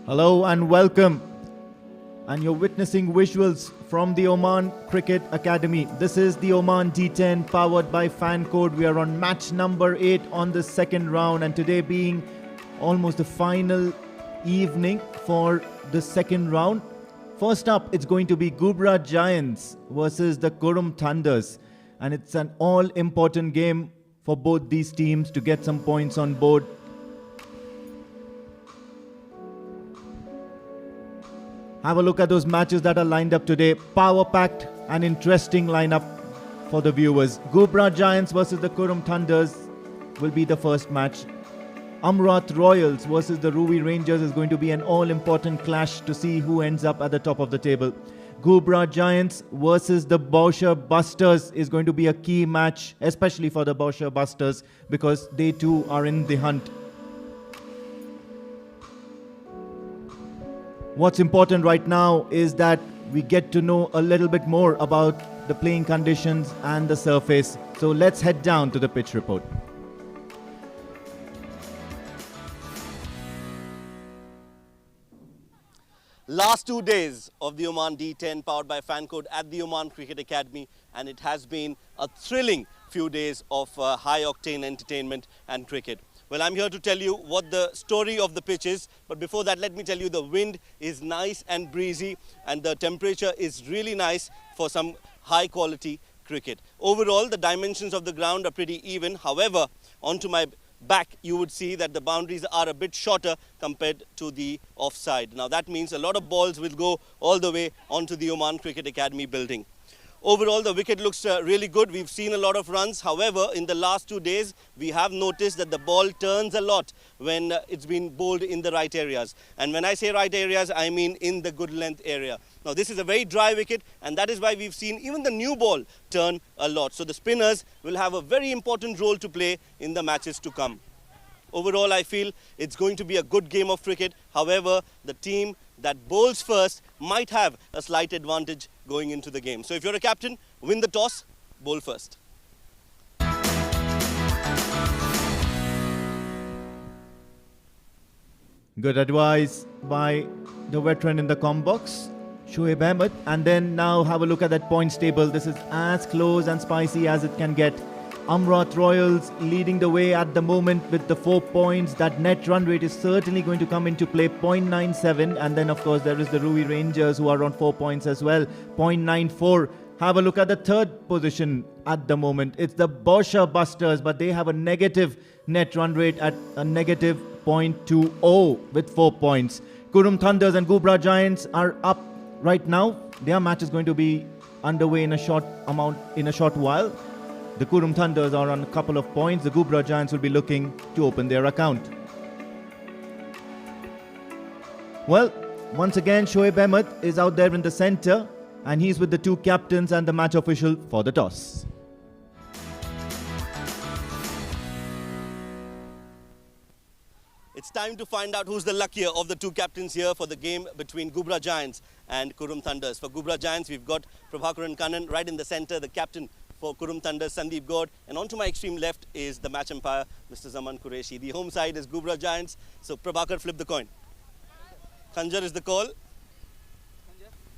Hello and welcome. And you're witnessing visuals from the Oman Cricket Academy. This is the Oman D10 powered by Fancode. We are on match number 8 on the second round, and today being almost the final evening for the second round. First up, it's going to be Ghubrah Giants versus the Qurum Thunders, and it's an all-important game for both these teams to get some points on board. Have a look at those matches that are lined up today. Power-packed and interesting lineup for the viewers. Ghubrah Giants versus the Qurum Thunders will be the first match. Amrat Royals versus the Ruby Rangers is going to be an all-important clash to see who ends up at the top of the table. Ghubrah Giants versus the Bowsher Busters is going to be a key match, especially for the Bowsher Busters, because they too are in the hunt. What's important right now is that we get to know a little bit more about the playing conditions and the surface. So let's head down to the pitch report. Last 2 days of the Oman D10 powered by Fancode at the Oman Cricket Academy, and it has been a thrilling few days of high-octane entertainment and cricket. Well, I'm here to tell you what the story of the pitch is, but before that, let me tell you the wind is nice and breezy, and the temperature is really nice for some high-quality cricket. Overall, the dimensions of the ground are pretty even. However, onto my back, you would see that the boundaries are a bit shorter compared to the offside. Now, that means a lot of balls will go all the way onto the Oman Cricket Academy building. Overall, the wicket looks really good. We've seen a lot of runs. However, in the last 2 days, we have noticed that the ball turns a lot when it's been bowled in the right areas. And when I say right areas, I mean in the good length area. Now, this is a very dry wicket, and that is why we've seen even the new ball turn a lot. So the spinners will have a very important role to play in the matches to come. Overall, I feel it's going to be a good game of cricket. However, the team that bowls first might have a slight advantage going into the game. So if you're a captain, win the toss, bowl first. Good advice by the veteran in the com box, Shoaib Ahmed. And then now have a look at that points table. This is as close and spicy as it can get. Amrat Royals leading the way at the moment with the 4 points. That net run rate is certainly going to come into play, 0.97. And then, of course, there is the Ruby Rangers who are on 4 points as well, 0.94. Have a look at the third position at the moment. It's the Bowsher Busters, but they have a negative net run rate at a negative 0.20 with 4 points. Qurum Thunders and Ghubrah Giants are up right now. Their match is going to be underway in a short while. The Qurum Thunders are on a couple of points. The Ghubrah Giants will be looking to open their account. Well, once again, Shoaib Ahmed is out there in the centre, and he's with the two captains and the match official for the toss. It's time to find out who's the luckier of the two captains here for the game between Ghubrah Giants and Qurum Thunders. For Ghubrah Giants, we've got Prabhakar and Kannan right in the centre, the captain for Qurum Thunders, Sandeep Gaud, and onto my extreme left is the match umpire, Mr. Zaman Qureshi. The home side is Ghubrah Giants, so Prabhakar, flip the coin. Khanjar is the call.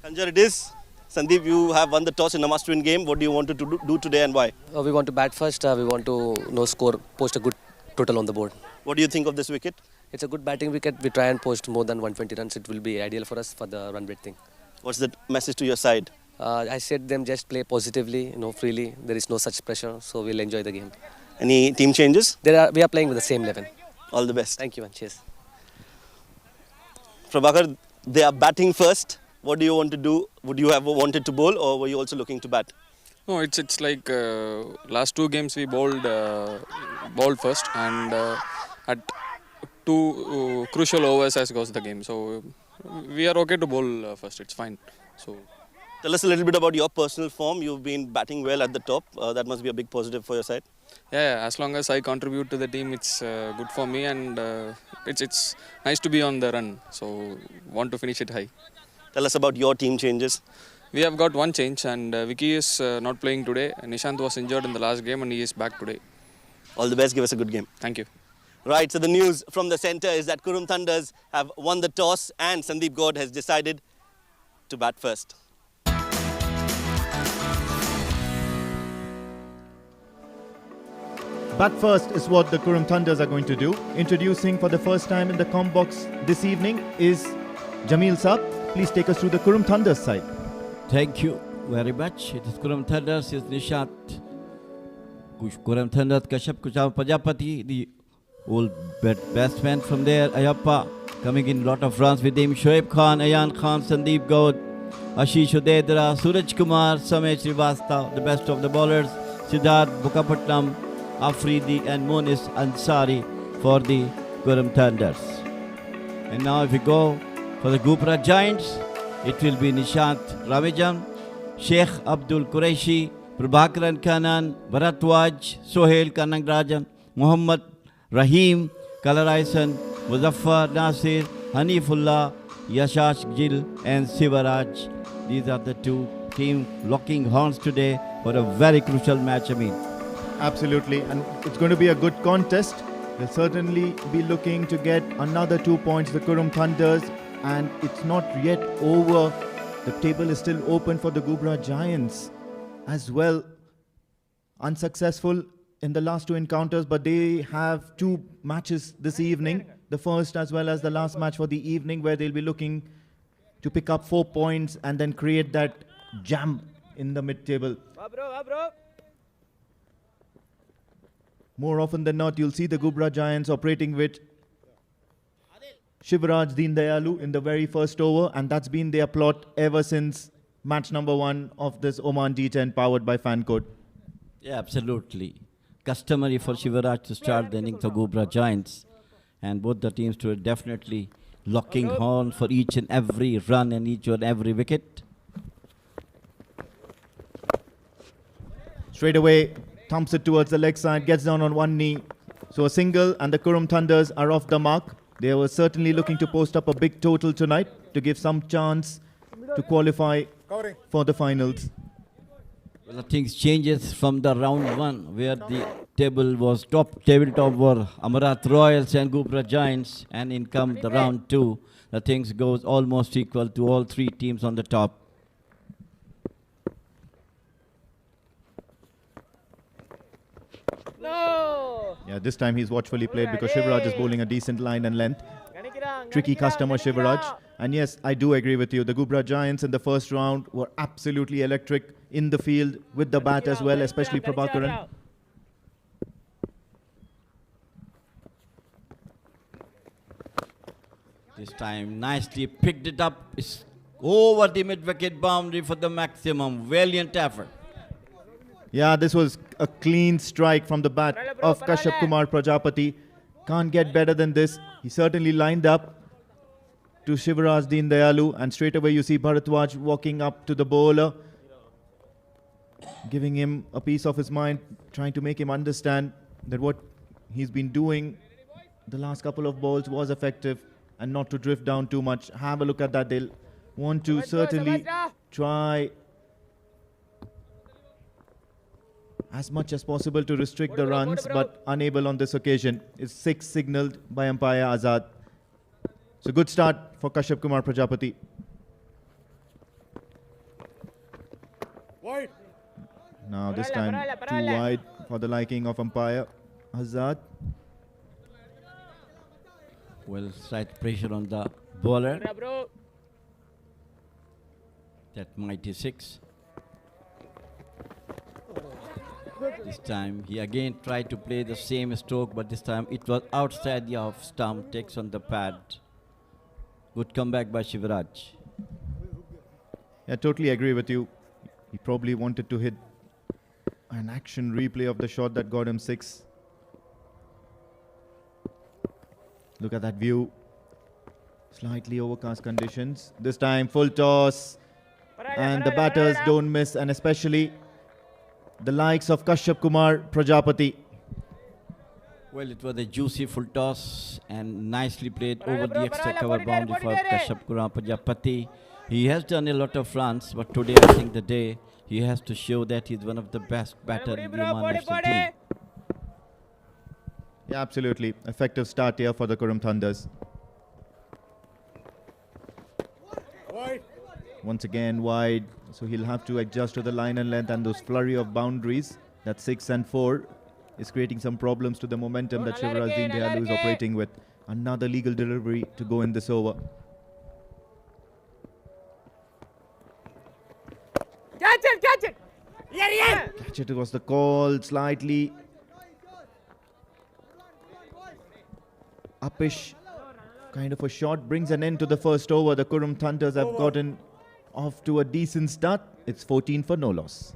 Khanjar it is. Sandeep, you have won the toss in a must-win game. What do you want to do today and why? We want to bat first. We want to score, post a good total on the board. What do you think of this wicket? It's a good batting wicket. We try and post more than 120 runs. It will be ideal for us for the run rate thing. What's the message to your side? I said them just play positively, freely. There is no such pressure, so we'll enjoy the game. Any team changes? We are playing with the same 11. All the best. Thank you, man. Cheers. Prabhakar, they are batting first. What do you want to do? Would you have wanted to bowl, or were you also looking to bat? No, it's like last 2 games we bowled first, and at 2 crucial overs as goes the game. So we are okay to bowl first. It's fine. So. Tell us a little bit about your personal form. You've been batting well at the top. That must be a big positive for your side. Yeah, as long as I contribute to the team, it's good for me, and it's nice to be on the run. So want to finish it high. Tell us about your team changes. We have got one change, and Vicky is not playing today. Nishant was injured in the last game, and he is back today. All the best. Give us a good game. Thank you. Right, so the news from the centre is that Qurum Thunders have won the toss and Sandeep Gaud has decided to bat first. Bat first is what the Qurum Thunders are going to do. Introducing for the first time in the com box this evening is Jamil Saab. Please take us through the Qurum Thunders side. Thank you very much. It is Qurum Thunders, is Nishat. Qurum Thunders, Kashyap Prajapati, the old batsman from there, Ayappa, coming in lot of runs with him. Shoaib Khan, Ayan Khan, Sandeep Gaud, Ashish Udedra, Suraj Kumar, Samay Srivastava, the best of the bowlers, Siddharth Bukapatnam, Afridi and Monis Ansari for the Qurum Thunders. And now if we go for the Ghubrah Giants, it will be Nishant Ramijan, Sheikh Abdul Qureshi, Prabhakaran Khanan, Bharatwaj, Sohail Kanangrajan, Muhammad Rahim, Kalaraisan, Muzaffar Nasir, Hanifullah, Yashash Gil and Sivaraj. These are the two teams locking horns today for a very crucial match, Absolutely, and it's going to be a good contest. They'll certainly be looking to get another 2 points, the Qurum Thunders, and it's not yet over. The table is still open for the Ghubrah Giants as well. Unsuccessful in the last two encounters, but they have two matches this evening. The first as well as the last match for the evening, where they'll be looking to pick up 4 points and then create that jam in the mid-table. More often than not, you'll see the Ghubrah Giants operating with Shivraj Deen Dayalu in the very first over, and that's been their plot ever since match number 1 of this Oman D10 powered by Fancode. Yeah, absolutely. Customary for Shivraj to start the innings of Ghubrah Giants, and both the teams were definitely locking horn for each and every run and each and every wicket. Straight away, thumps it towards the leg side, gets down on one knee. So a single, and the Qurum Thunders are off the mark. They were certainly looking to post up a big total tonight to give some chance to qualify for the finals. Well, the things changes from the round 1, where the table was tabletop were Amarat Royals and Ghubrah Giants, and in come the round 2, the things goes almost equal to all three teams on the top. Yeah, this time he's watchfully played because Shivraj is bowling a decent line and length. Tricky customer Shivraj. And yes, I do agree with you. The Ghubrah Giants in the first round were absolutely electric in the field with the bat as well, especially Prabhakaran. This time nicely picked it up. It's over the mid-wicket boundary for the maximum. Valiant effort. Yeah, this was a clean strike from the bat of Kashyap Kumar Prajapati. Can't get better than this. He certainly lined up to Shivraj Deen Dayalu, and straight away you see Bharatwaj walking up to the bowler, giving him a piece of his mind, trying to make him understand that what he's been doing the last couple of balls was effective and not to drift down too much. Have a look at that. They'll want to certainly try as much as possible to restrict the runs, but unable on this occasion. It's 6 signalled by umpire Azad. So good start for Kashyap Kumar Prajapati. Wide. Now this time too wide for the liking of umpire Azad. Well, slight pressure on the bowler. That mighty 6. This time he again tried to play the same stroke, but this time it was outside the off stump, takes on the pad. Good comeback by Shivraj. I totally agree with you. He probably wanted to hit an action replay of the shot that got him 6. Look at that view. Slightly overcast conditions. This time full toss. And the batters don't miss, and especially the likes of Kashyap Kumar Prajapati. Well, it was a juicy full toss and nicely played over the extra cover boundary for Kashyap Kumar Prajapati. He has done a lot of runs, but today I think the day he has to show that he's one of the best batters in the Oman national team. Yeah, absolutely. Effective start here for the Qurum Thunders. Once again wide, so he'll have to adjust to the line and length and those flurry of boundaries. That 6 and 4 is creating some problems to the momentum that Shivrazdin Dehalu is operating with. Another legal delivery to go in this over. Catch it, catch it. Yeah. Catch it was the call, slightly uppish kind of a shot, brings an end to the first over. The Qurum Thunders have gotten off to a decent start. It's 14 for no loss.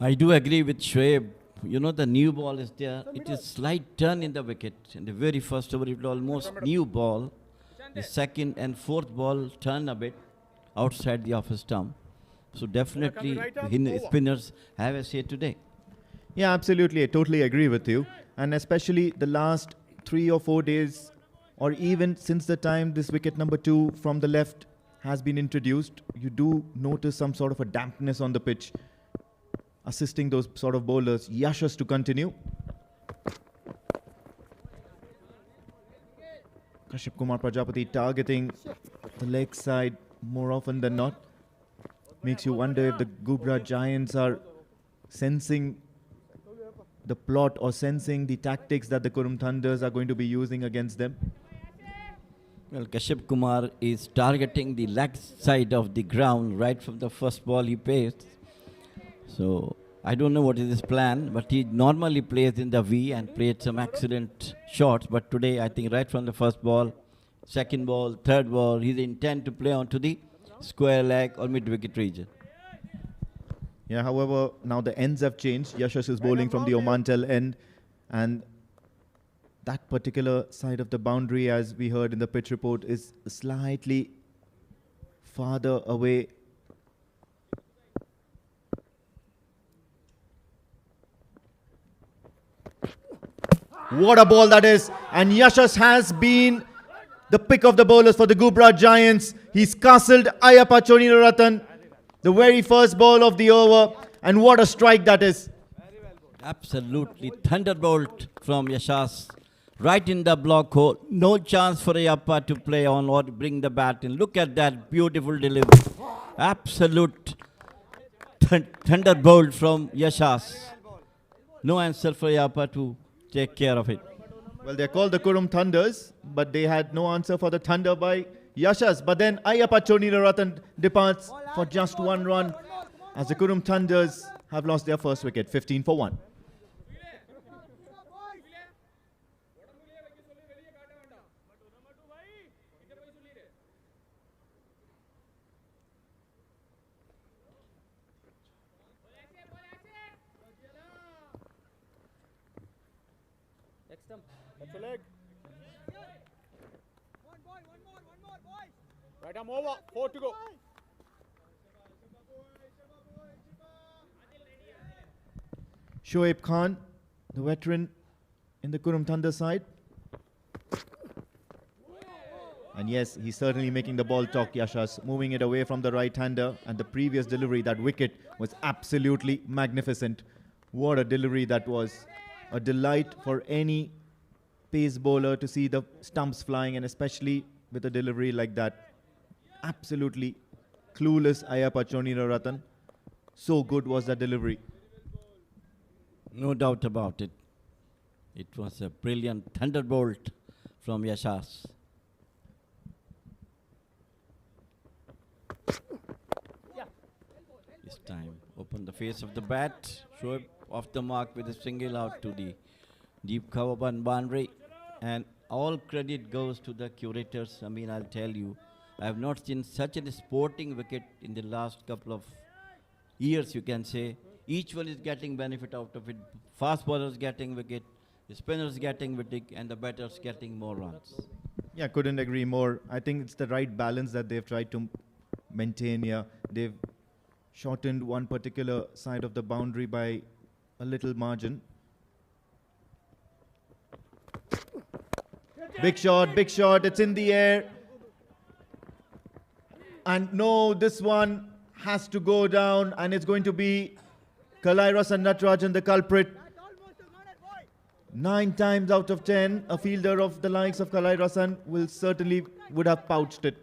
I do agree with Shoaib. You know, the new ball is there. It is slight turn in the wicket. In the very first over, it was almost new ball. The second and fourth ball turn a bit outside the off stump. So definitely, the spinners have a say today. Yeah, absolutely. I totally agree with you. And especially the last 3 or 4 days, or even since the time this wicket number 2 from the left has been introduced, you do notice some sort of a dampness on the pitch, assisting those sort of bowlers. Yashas to continue. Kashyap Kumar Prajapati targeting the leg side more often than not. Makes you wonder if the Ghubrah Giants are sensing the plot or sensing the tactics that the Qurum Thunders are going to be using against them. Well, Kashyap Kumar is targeting the leg side of the ground right from the first ball he paced. So I don't know what is his plan, but he normally plays in the V and played some excellent shots. But today, I think right from the first ball, second ball, third ball, he's intent to play onto the square leg or mid-wicket region. Yeah, however, now the ends have changed. Yashas is bowling from the Oman tail end, and that particular side of the boundary, as we heard in the pitch report, is slightly farther away. What a ball that is! And Yashas has been the pick of the bowlers for the Ghubrah Giants. He's castled Ayappa Choniraratan, the very first ball of the over, and what a strike that is. Absolutely thunderbolt from Yashas. Right in the block hole. No chance for Ayappa to play on or bring the bat in. Look at that beautiful delivery. Absolute thunderbolt from Yashas. No answer for Ayappa to take care of it. Well, they're called the Qurum Thunders, but they had no answer for the thunder by Yashas. But then Ayappa Choniraratan departs for just 1 run as the Qurum Thunders have lost their first wicket, 15 for 1. That's a leg. Right arm over. 4 to go. Shoaib Khan, the veteran in the Qurum Thunder side. And yes, he's certainly making the ball talk, Yashas, moving it away from the right-hander. And the previous delivery, that wicket, was absolutely magnificent. What a delivery that was. A delight for any pace bowler to see the stumps flying, and especially with a delivery like that. Absolutely clueless Ayappa Choniraratan. So good was that delivery. No doubt about it. It was a brilliant thunderbolt from Yashas. This time, open the face of the bat. Shoaib off the mark with a single out to the deep cover boundary. And all credit goes to the curators. I mean, I'll tell you, I have not seen such a sporting wicket in the last couple of years, you can say. Each one is getting benefit out of it. Fast bowlers getting wicket, the spinners getting wicket, and the batters getting more runs. Yeah, couldn't agree more. I think it's the right balance that they've tried to maintain here. They've shortened one particular side of the boundary by a little margin. Big shot, it's in the air. And no, this one has to go down, and it's going to be Kalairas and Natarajan the culprit. 9 times out of 10, a fielder of the likes of Kalairasan would have pouched it.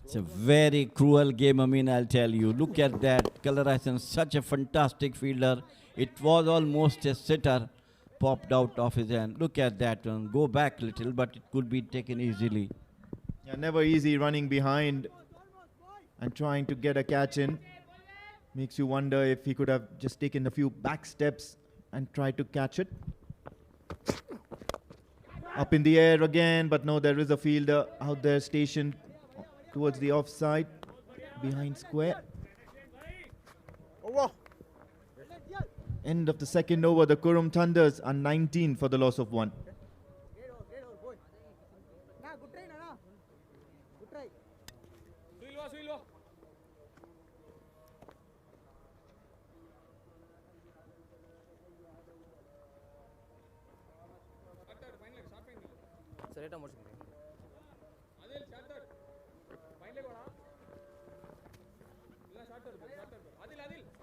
It's a very cruel game, Amin, I'll tell you. Look at that. Kalarasan, such a fantastic fielder. It was almost a sitter popped out of his hand. Look at that one. Go back a little, but it could be taken easily. Yeah, never easy running behind and trying to get a catch in. Makes you wonder if he could have just taken a few back steps and tried to catch it. Up in the air again, but no, there is a fielder out there stationed towards the offside, behind square. Over. End of the second over, the Qurum Thunders are 19 for the loss of 1.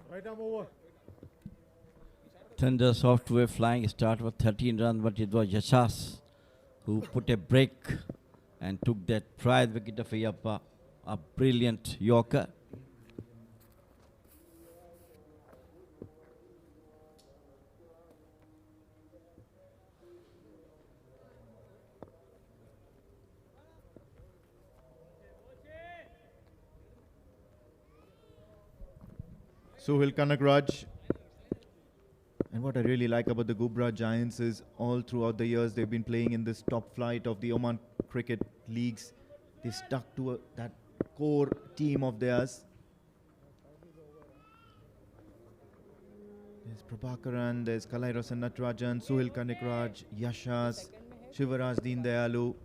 Right arm over. Thunder software flying start with 13 runs, but it was Yashas who put a break and took that prize wicket of Ayappa, a brilliant Yorker. Suhil Kanakraj. And what I really like about the Ghubrah Giants is all throughout the years they've been playing in this top flight of the Oman cricket leagues. They stuck to that core team of theirs. There's Prabhakaran, there's Kalairasan Natarajan, Suhil Kanakraj, Yashas, Shivaraj Deen Dayalu.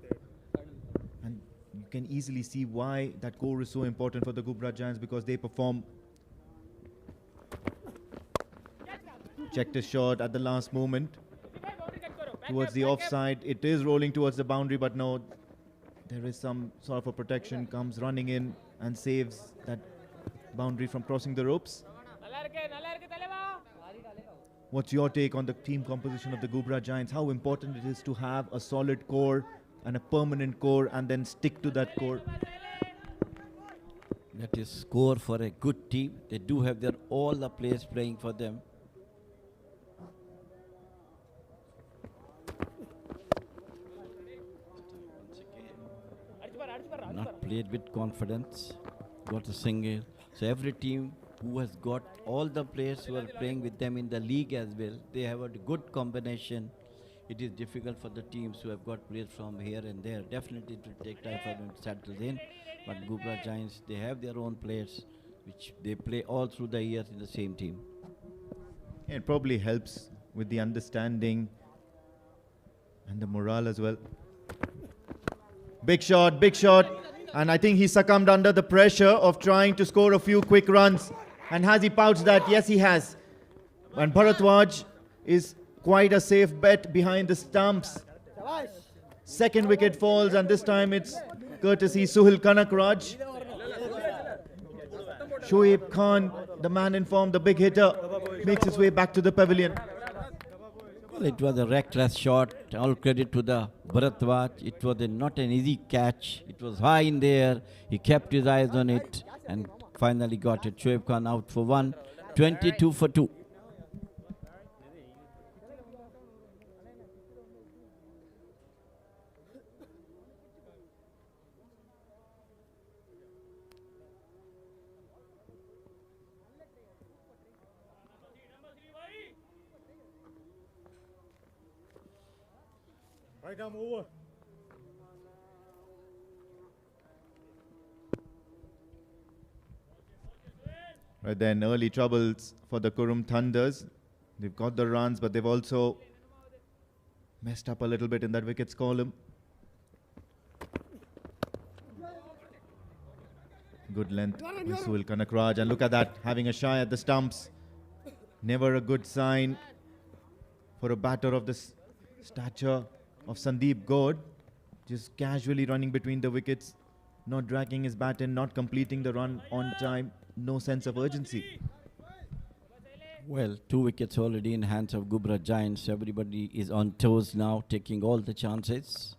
And you can easily see why that core is so important for the Ghubrah Giants, because they perform. Checked his shot at the last moment towards the offside. It is rolling towards the boundary, but no, there is some sort of a protection. Comes running in and saves that boundary from crossing the ropes. What's your take on the team composition of the Ghubrah Giants? How important it is to have a solid core and a permanent core and then stick to that core? That is score for a good team. They do have their all the players playing for them. Not played with confidence, got a single. So every team who has got all the players who are playing with them in the league as well, they have a good combination. It is difficult for the teams who have got players from here and there. Definitely it will take time for them to settle in. But Ghubrah Giants, they have their own players which they play all through the years in the same team. It probably helps with the understanding and the morale as well. Big shot, and I think he succumbed under the pressure of trying to score a few quick runs. And has he pouched that? Yes, he has. And Bharatwaj is quite a safe bet behind the stumps. Second wicket falls, and this time it's courtesy Suhil Kanakraj. Shoaib Khan, the man in form, the big hitter, makes his way back to the pavilion. Well, it was a reckless shot. All credit to the Bharatwaj. It was not an easy catch. It was high in the air. He kept his eyes on it and finally got it. Shoaib Khan out for 1, 22 for 2. Right arm over. Right then, early troubles for the Qurum Thunders. They've got the runs, but they've also messed up a little bit in that wickets column. Good length by Suhail Kanakraj. And look at that, having a shy at the stumps. Never a good sign for a batter of this stature of Sandeep Gaud. Just casually running between the wickets, not dragging his bat in, not completing the run on time. No sense of urgency. Well, 2 wickets already in hands of Ghubrah Giants. Everybody is on toes now, taking all the chances.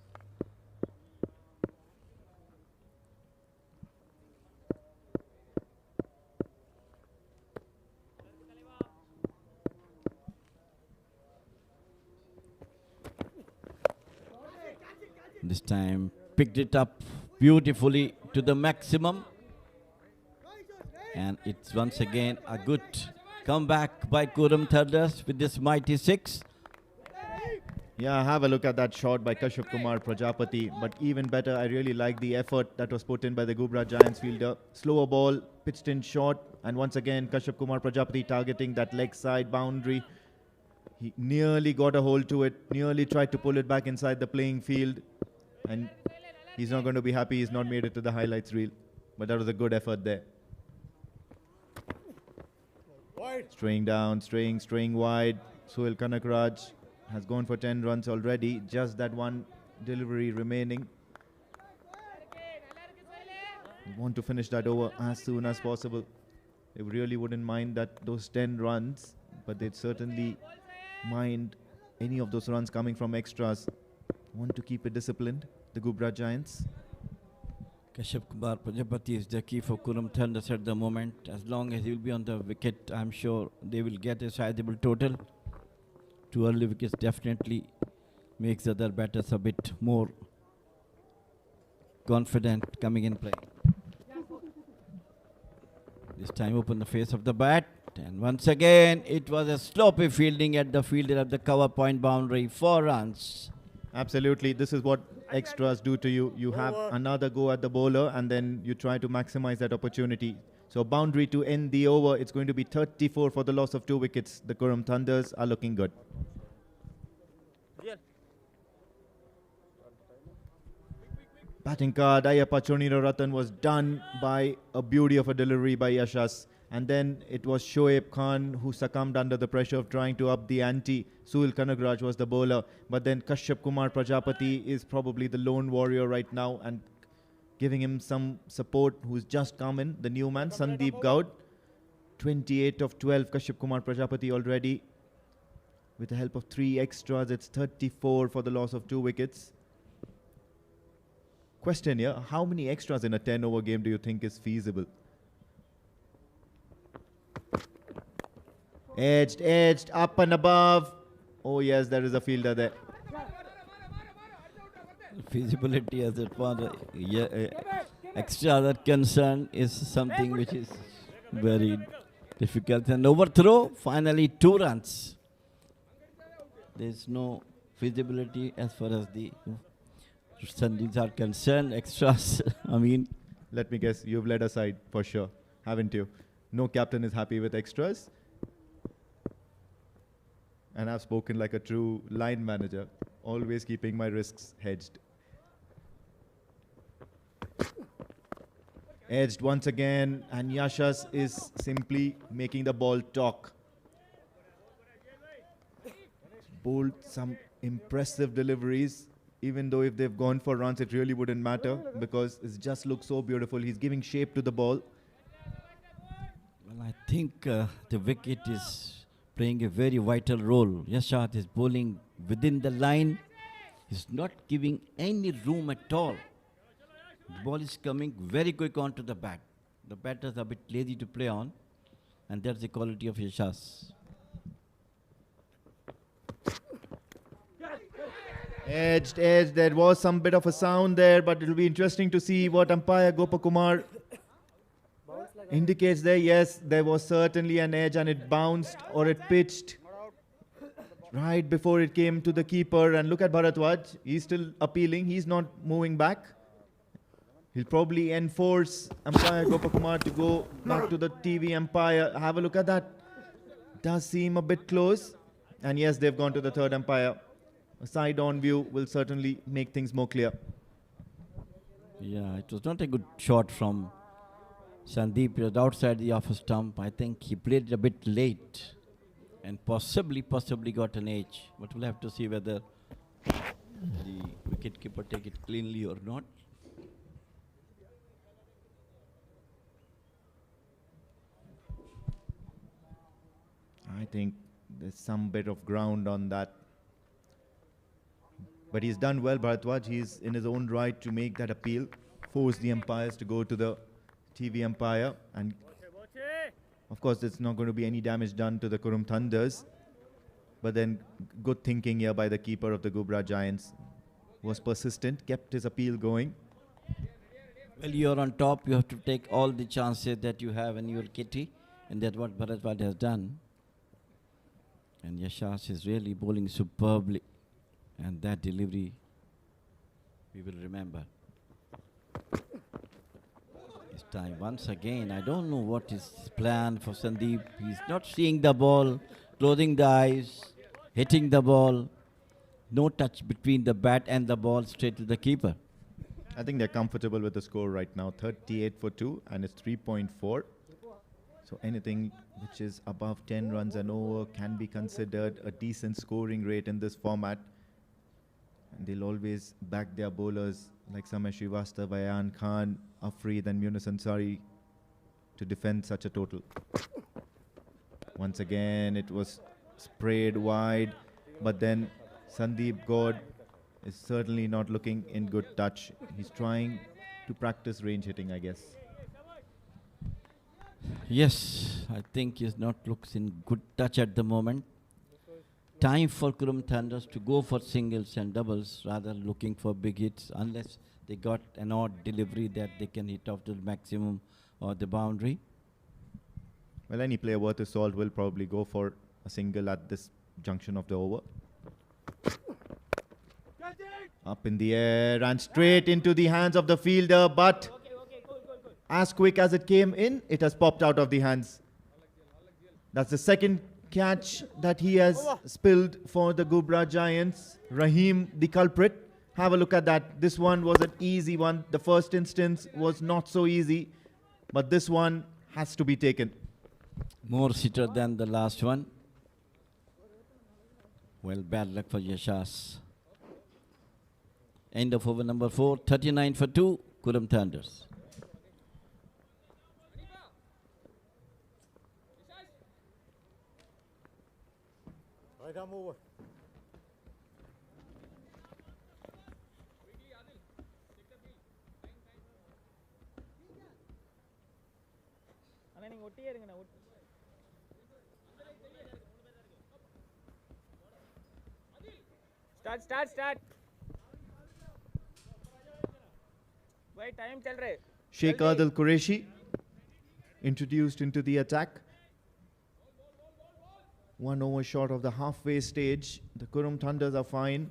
This time picked it up beautifully to the maximum. And it's once again a good comeback by Qurum Thunders with this mighty 6. Yeah, have a look at that shot by Kashyap Kumar Prajapati. But even better, I really like the effort that was put in by the Ghubrah Giants fielder. Slower ball, pitched in short. And once again, Kashyap Kumar Prajapati targeting that leg side boundary. He nearly got a hold to it, nearly tried to pull it back inside the playing field. And he's not going to be happy he's not made it to the highlights reel. But that was a good effort there. Straying down, straying wide. Suhail Kanakraj has gone for 10 runs already. Just that one delivery remaining. We want to finish that over as soon as possible. They really wouldn't mind those 10 runs, but they'd certainly mind any of those runs coming from extras. Want to keep it disciplined, the Ghubrah Giants. Kashyap Kumar Prajapati is the key for Qurum Thunders at the moment. As long as he will be on the wicket, I'm sure they will get a sizable total. 2 early wickets definitely makes other batters a bit more confident coming in play. This time open the face of the bat. And once again, it was a sloppy fielding at the fielder at the cover point boundary. 4 runs. Absolutely. This is what extras do to you. You have another go at the bowler and then you try to maximize that opportunity. So boundary to end the over. It's going to be 34 for the loss of 2 wickets. The Qurum Thunders are looking good. Batting card, Ayappa Choniraratan was done by a beauty of a delivery by Yashas. And then it was Shoaib Khan who succumbed under the pressure of trying to up the ante. Suhail Kanakraj was the bowler. But then Kashyap Kumar Prajapati is probably the lone warrior right now and giving him some support, who's just come in, the new man, Sandeep Gaud. 28 of 12, Kashyap Kumar Prajapati already. With the help of 3 extras, it's 34 for the loss of 2 wickets. Question here, how many extras in a 10-over game do you think is feasible? Edged, up and above. Oh yes, there is a fielder there. Feasibility as it was, extra other concern is something which is very difficult. And overthrow, finally 2 runs. There is no feasibility as far as the Sandhis are concerned. Extras, I mean. Let me guess, you've led aside for sure, haven't you? No captain is happy with extras. And I've spoken like a true line manager, always keeping my risks hedged. Edged once again, and Yashas is simply making the ball talk. Bowled some impressive deliveries, even though if they've gone for runs, it really wouldn't matter because it just looks so beautiful. He's giving shape to the ball. Well, I think the wicket is playing a very vital role. Yashat is bowling within the line. He's not giving any room at all. The ball is coming very quick onto the bat. The batters are a bit lazy to play on, and that's the quality of Yashas. Edged. There was some bit of a sound there, but it'll be interesting to see what umpire Gopakumar indicates there. Yes, there was certainly an edge and it bounced or it pitched right before it came to the keeper. And look at Bharatwaj. He's still appealing. He's not moving back. He'll probably enforce umpire Gopakumar to go back to the TV umpire. Have a look at that. Does seem a bit close. And yes, they've gone to the third umpire. A side-on view will certainly make things more clear. Yeah, it was not a good shot from Sandeep was outside the off stump. I think he played it a bit late and possibly got an edge. But we'll have to see whether the wicketkeeper take it cleanly or not. I think there's some bit of ground on that. But he's done well, Bharatwaj. He's in his own right to make that appeal, force the umpires to go to the TV umpire. And of course, there's not going to be any damage done to the Qurum Thunders. But then good thinking here by the keeper of the Ghubrah Giants. Was persistent, kept his appeal going. Well, you're on top. You have to take all the chances that you have in your kitty. And that's what Bharatwaj has done. And Yashas is really bowling superbly. And that delivery, we will remember. This time, once again, I don't know what is planned for Sandeep. He's not seeing the ball, closing the eyes, hitting the ball. No touch between the bat and the ball, straight to the keeper. I think they're comfortable with the score right now. 38 for 2 and it's 3.4. So anything which is above 10 runs and over can be considered a decent scoring rate in this format. And they'll always back their bowlers like Samay Srivastava, Ayan Khan, Afreed and Yunus Ansari to defend such a total. Once again, it was sprayed wide, but then Sandeep Gaud is certainly not looking in good touch. He's trying to practice range hitting, I guess. Yes, I think he's not looks in good touch at the moment. Time for Qurum Thunders to go for singles and doubles rather looking for big hits unless they got an odd delivery that they can hit off to the maximum or the boundary. Well, any player worth his salt will probably go for a single at this junction of the over. Up in the air and straight into the hands of the fielder, but as quick as it came in, it has popped out of the hands. That's the second catch that he has spilled for the Ghubrah Giants. Rahim, the culprit. Have a look at that. This one was an easy one. The first instance was not so easy, but this one has to be taken. More sitter than the last one. Well, bad luck for Yashas. End of over number 4, 39 for 2, Qurum Thunders. Right arm over. Start. Wait, time chal rahe. Sheikh Adil Qureshi introduced into the attack. 1 over short of the halfway stage. The Qurum Thunders are fine.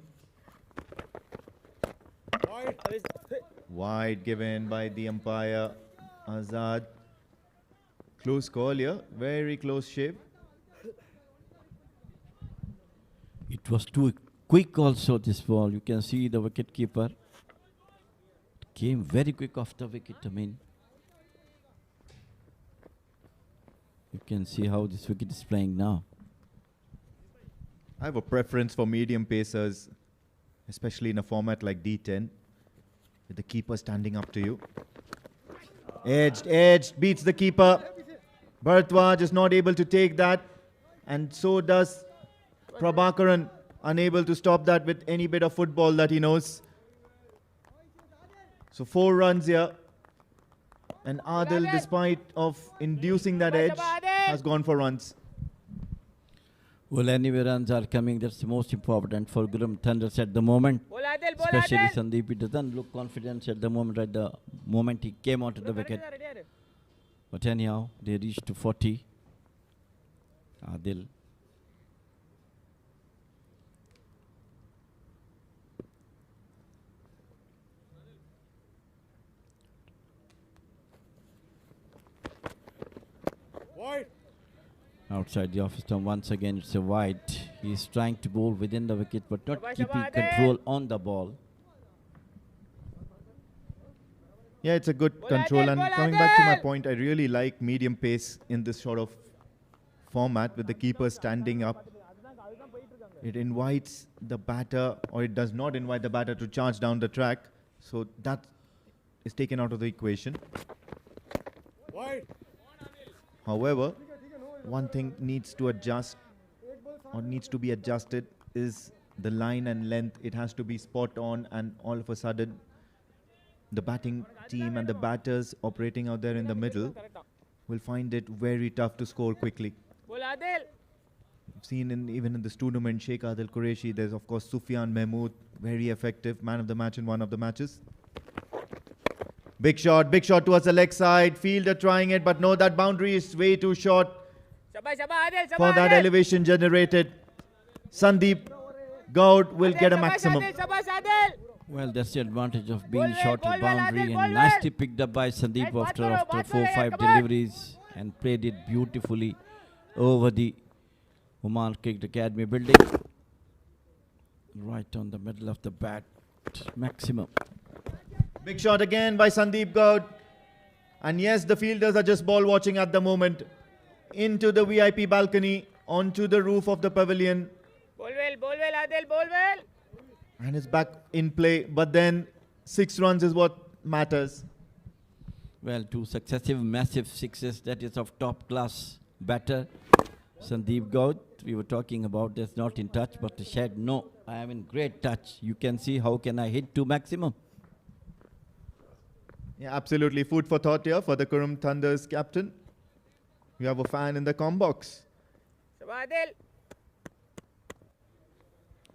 Wide given by the umpire Azad. Close call here. Very close shave. It was too quick also, this ball. You can see the wicket keeper. It came very quick off the wicket. I mean, you can see how this wicket is playing now. I have a preference for medium pacers, especially in a format like D10, with the keeper standing up to you. Edged, beats the keeper. Bharatwaj is not able to take that, and so does Prabhakaran, unable to stop that with any bit of football that he knows. So 4 runs here, and Adil, despite of inducing that edge, has gone for runs. Well, anyway, runs are coming. That's the most important for Qurum Thunders at the moment. Especially Sandeep. He doesn't look confident at the moment, right the moment he came onto the wicket. But anyhow, they reached to 40. Adil. Wide. Outside the office stump, once again it's a wide. He's trying to bowl within the wicket but not keeping control on the ball. Yeah, it's a good Bola control. Adil, And bola coming back to my Adil. point, I really like medium pace in this sort of format with the keeper standing up. It invites the batter, or it does not invite the batter to charge down the track. So that is taken out of the equation. Wide. However, one thing needs to adjust or needs to be adjusted is the line and length. It has to be spot on, and all of a sudden the batting team and the batters operating out there in the middle will find it very tough to score quickly. Bola Adil. We've seen even in this tournament, Sheikh Adil Qureshi, there's of course Sufyan Mahmood, very effective, man of the match in one of the matches. Big shot towards the leg side. Fielder trying it, but no, that boundary is way too short Shabash, Shabash, Adil, for Shabash, that Adil. elevation generated. Sandeep Gaud will get a Shabash, maximum. Adil, Shabash, Adil. Well, that's the advantage of being Ball well, short ball of well, boundary, Adil, and ball well. nicely picked up by Sandeep Nice, after baat karo, 4-5 come on. deliveries, and played it beautifully over the Oman Cricket Academy building. Right on the middle of the bat, maximum. Big shot again by Sandeep Gaud. And yes, the fielders are just ball watching at the moment. Into the VIP balcony, onto the roof of the pavilion. Ball well, Adil, ball well. And it's back in play. But then 6 runs is what matters. Well, 2 successive massive sixes, that is of top class batter. Sandeep Gaud, we were talking about, that's not in touch, but the shed, no, I am in great touch. You can see how can I hit to maximum. Yeah, absolutely. Food for thought here for the Qurum Thunder's captain. You have a fan in the com box. Shabash, Adil.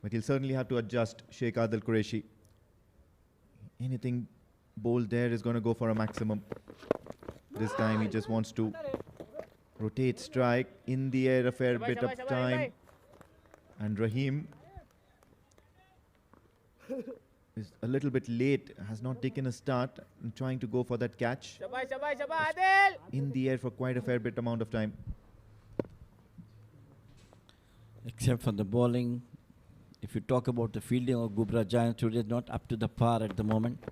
But he'll certainly have to adjust Sheikh Adil Qureshi. Anything bowled there is going to go for a maximum. This time he just wants to rotate strike in the air a fair Shabash, bit of shabash, shabash, time. shabash. And Rahim is a little bit late, has not taken a start, and trying to go for that catch Shabash, Shabash, Shabash, Adil. in the air for quite a fair bit amount of time. Except for the bowling, if you talk about the fielding of Ghubrah Giants today, not up to the par at the moment.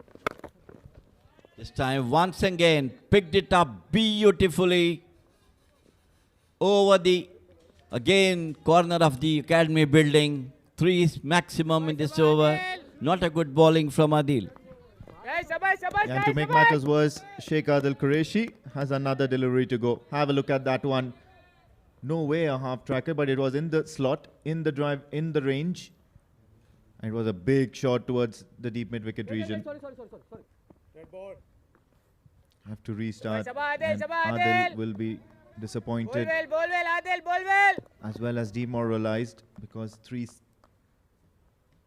This time once again picked it up beautifully over the again corner of the academy building. 3 maximum in this over. Not a good bowling from Adil. Hey, Shabash, Shabash, And to guys, make Shabash. matters worse, Sheikh Adil Qureshi has another delivery to go. Have a look at that one. No way a half tracker, but it was in the slot, in the drive, in the range. And it was a big shot towards the deep mid-wicket region. Red ball. Have to restart. Shabash, Adil, And Shabash, Adil Adil. will be Ball disappointed well, Adil, ball well. as well as demoralized, because 3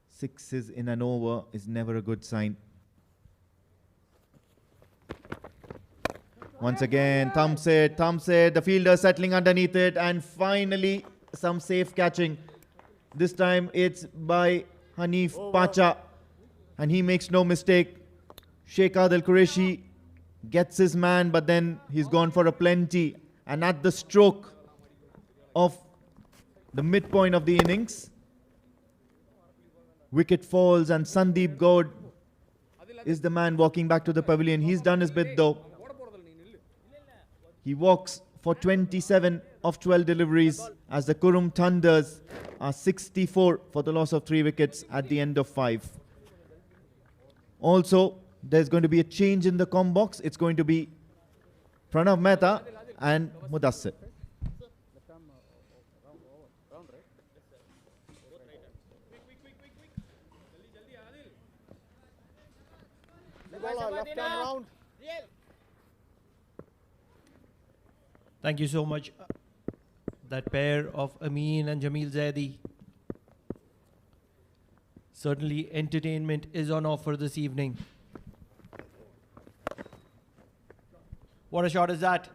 sixes in an over is never a good sign. Once again, thumps it, the fielder settling underneath it, and finally some safe catching. This time it's by Hanif Pacha, and he makes no mistake. Sheikh Adil Qureshi gets his man, but then he's gone for a plenty. And at the stroke of the midpoint of the innings, wicket falls, and Sandeep Gaud is the man walking back to the pavilion. He's done his bit though. He walks for 27 of 12 deliveries as the Qurum Thunders are 64 for the loss of 3 wickets at the end of 5. Also, there's going to be a change in the com box. It's going to be Pranav Mehta and Mudassir. Left hand round. Thank you so much. That pair of Amin and Jamil Zaidi. Certainly entertainment is on offer this evening. What a shot is that?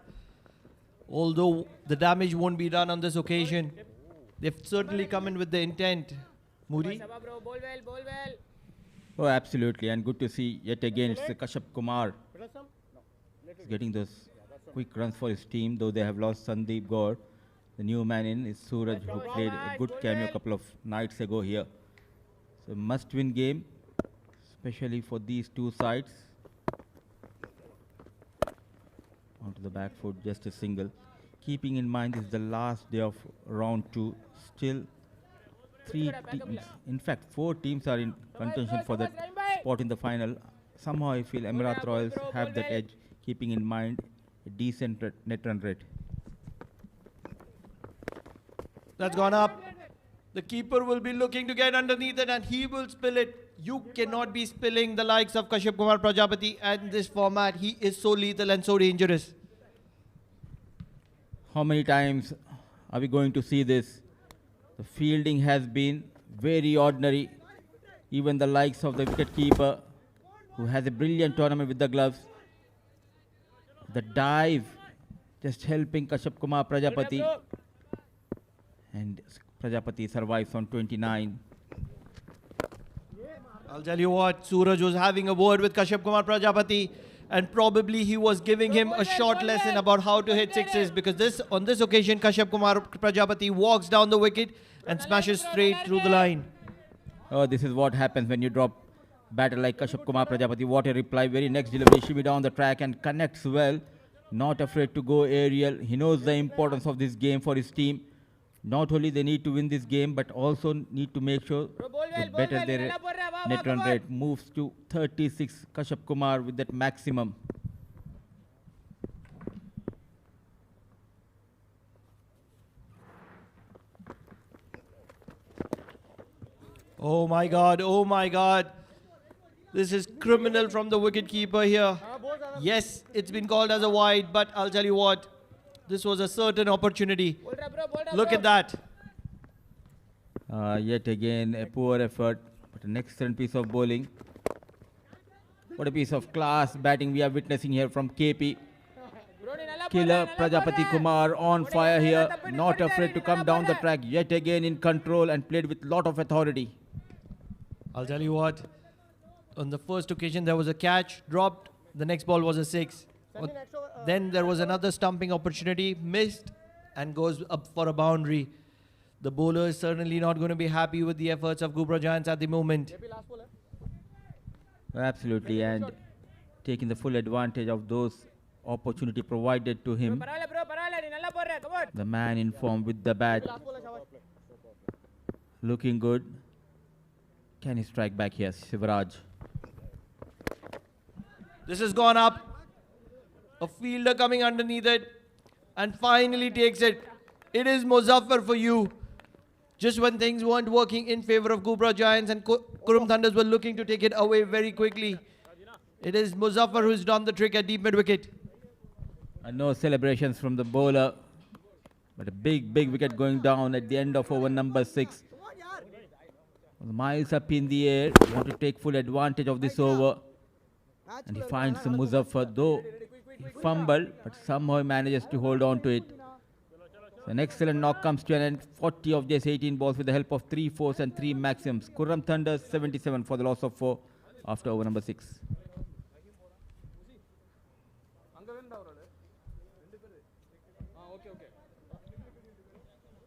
Although the damage won't be done on this occasion, they've certainly come in with the intent. Moody? Shabash, bro, ball well, ball well. Oh, absolutely, and good to see yet again it's Kashyap Kumar getting those quick runs for his team, though they have lost Sandeep Gaur. The new man in is Suraj, who played a good cameo a couple of nights ago here. So must-win game, especially for these two sides. onto the back foot, just a single. Keeping in mind this is the last day of round 2. Still 3 teams, in fact 4 teams are in contention for that spot in the final. Somehow I feel Emirat Royals have that edge, keeping in mind a decent net run rate. That's gone up. The keeper will be looking to get underneath it and he will spill it. You cannot be spilling the likes of Kashyap Kumar Prajapati in this format. He is so lethal and so dangerous. How many times are we going to see this? The fielding has been very ordinary. Even the likes of the wicketkeeper, who has a brilliant tournament with the gloves. The dive just helping Kashyap Kumar Prajapati. And Prajapati survives on 29. I'll tell you what, Suraj was having a word with Kashyap Kumar Prajapati and probably he was giving him a short lesson about how to hit sixes, because on this occasion Kashyap Kumar Prajapati walks down the wicket and smashes straight through the line. Oh, this is what happens when you drop batter like Kashyap Kumar Prajapati. What a reply. Very next delivery, shimmy down the track and connects well. Not afraid to go aerial. He knows the importance of this game for his team. Not only they need to win this game, but also need to make sure that better their net run rate moves to 36. Kashyap Kumar with that maximum. Oh my God, oh my God. This is criminal from the wicketkeeper here. Yes, it's been called as a wide, but I'll tell you what, this was a certain opportunity. Look at that. Yet again, a poor effort, but an excellent piece of bowling. What a piece of class batting we are witnessing here from KP. Killer Prajapati Kumar on fire here, not afraid to come down the track, yet again in control and played with lot of authority. I'll tell you what, on the first occasion there was a catch, dropped, the next ball was a 6. Then there was another stumping opportunity, missed and goes up for a boundary. The bowler is certainly not going to be happy with the efforts of Ghubrah Giants at the moment. Absolutely, and taking the full advantage of those opportunity provided to him. The man in form with the bat. Looking good. Can he strike back here, Shivraj? This has gone up. A fielder coming underneath it and finally takes it. It is Muzaffar for you. Just when things weren't working in favor of Ghubrah Giants and Qurum Thunders were looking to take it away very quickly, it is Muzaffar who's done the trick at deep mid-wicket. And no celebrations from the bowler, but a big wicket going down at the end of over number 6. Miles up in the air, want to take full advantage of this over. And he finds Muzaffar, though he fumbled, but somehow he manages to hold on to it. So an excellent knock comes to an end. 40 of just 18 balls with the help of 3 fours and 3 maxims. Qurum Thunders 77 for the loss of 4 after over number 6.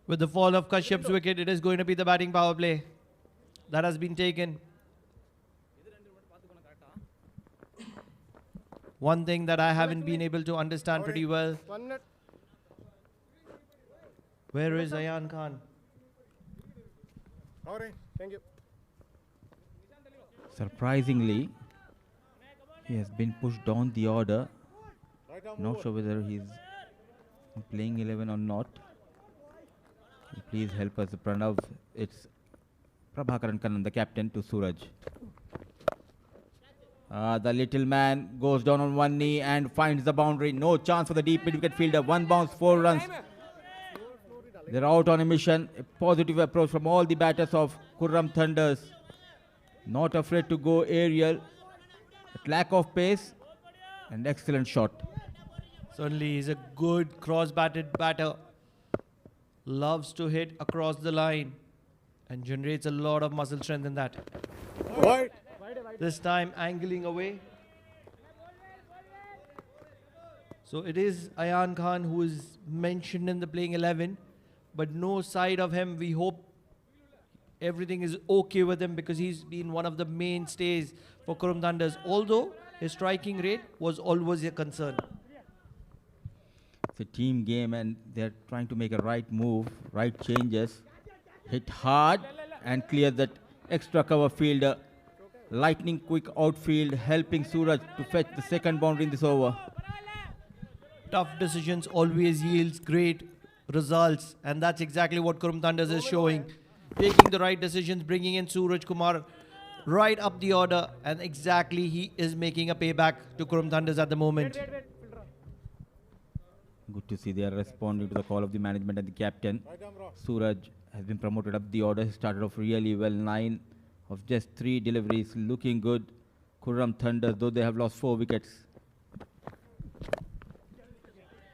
With the fall of Kashyap's wicket, it is going to be the batting power play that has been taken. One thing that I haven't been able to understand pretty well. Where is Ayan Khan? Thank you. Surprisingly, he has been pushed down the order. Not sure whether he's playing 11 or not. Please help us, Pranav. It's Prabhakaran Kannan, the captain, to Suraj. The little man goes down on one knee and finds the boundary. No chance for the deep mid-wicket fielder. 1 bounce, 4 runs. They're out on a mission. A positive approach from all the batters of Qurum Thunders. Not afraid to go aerial. At lack of pace, an excellent shot. Certainly, he's a good cross-batted batter. Loves to hit across the line and generates a lot of muscle strength in that. This time angling away. So it is Ayan Khan who is mentioned in the playing 11, but no side of him. We hope everything is okay with him because he's been one of the mainstays for Qurum Thunders, although his striking rate was always a concern. It's a team game and they're trying to make a right move, right changes. Hit hard and clear that extra cover fielder. Lightning quick outfield, helping Suraj to fetch the second boundary in this over. Tough decisions always yields great results, and that's exactly what Qurum Thunders is showing. Taking the right decisions, bringing in Suraj Kumar right up the order, and exactly he is making a payback to Qurum Thunders at the moment. Good to see they are responding to the call of the management and the captain. Suraj has been promoted up the order. He started off really well, 9 of just 3 deliveries, looking good. Qurum Thunders, though they have lost 4 wickets.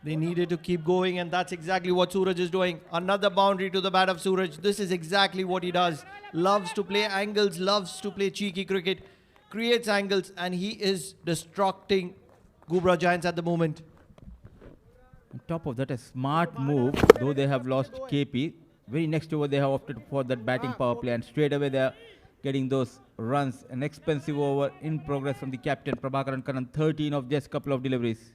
They needed to keep going, and that's exactly what Suraj is doing. Another boundary to the bat of Suraj. This is exactly what he does. Loves to play angles, loves to play cheeky cricket, creates angles, and he is destructing Ghubrah Giants at the moment. On top of that, a smart move, though they have lost KP. Very next over, they have opted for that batting power play, and straight away they are getting those runs. An expensive over in progress from the captain, Prabhakaran Kannan, 13 of just couple of deliveries.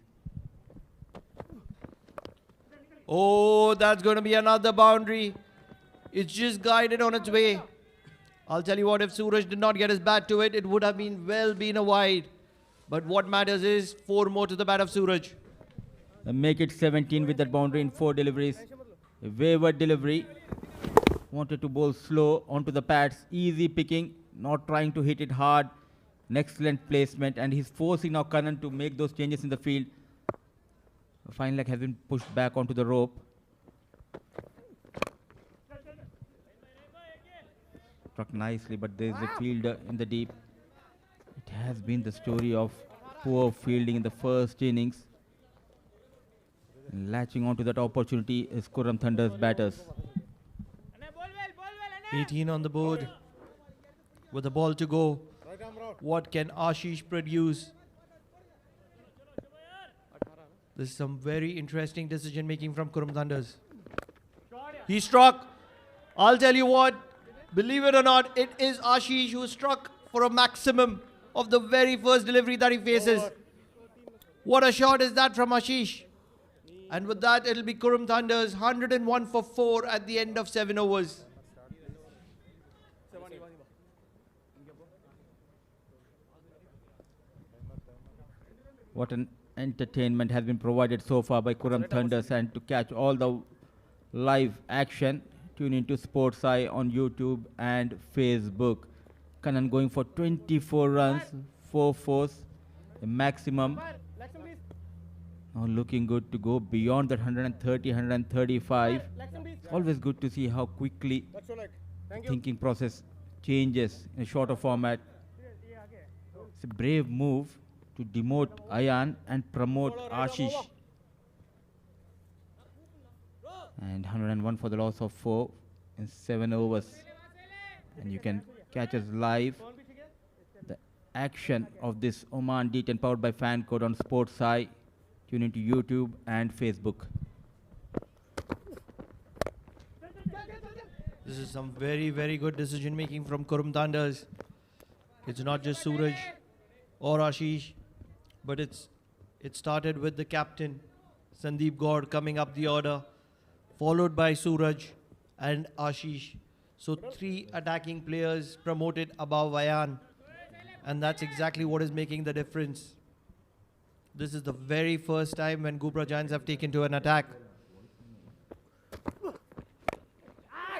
Oh, that's going to be another boundary. It's just guided on its way. I'll tell you what, if Suraj did not get his bat to it, it would have been a wide. But what matters is 4 more to the bat of Suraj. Make it 17 with that boundary in 4 deliveries. A wayward delivery. Wanted to bowl slow onto the pads. Easy picking, not trying to hit it hard. An excellent placement, and he's forcing now Kannan to make those changes in the field. The fine leg has been pushed back onto the rope. Struck nicely, but there is a fielder in the deep. It has been the story of poor fielding in the first innings. And latching onto that opportunity is Qurum Thunder's batters. 18 on the board. With the ball to go. What can Ashish produce? This is some very interesting decision making from Qurum Thunders. He struck. I'll tell you what, believe it or not, it is Ashish who struck for a maximum of the very first delivery that he faces. What a shot is that from Ashish. And with that, it'll be Qurum Thunders 101 for 4 at the end of 7 overs. What an entertainment has been provided so far by Qurum Thunders, and to catch all the live action, tune into Sports Eye on YouTube and Facebook. Kannan going for 24 runs, 4 fours, a maximum. Now looking good to go beyond that 130, 135. It's always good to see how quickly thinking process changes in a shorter format. It's a brave move to demote Ayan and promote Ashish. And 101 for the loss of 4 in 7 overs. And you can catch us live the action of this Oman D10 powered by Fancode on Sports Eye. Tune into YouTube and Facebook. This is some very, very good decision making from Qurum Thunders. It's not just Suraj or Ashish, but it started with the captain, Sandeep Gaur, coming up the order, followed by Suraj and Ashish. So 3 attacking players promoted above Ayan. And that's exactly what is making the difference. This is the very first time when Ghubrah Giants have taken to an attack.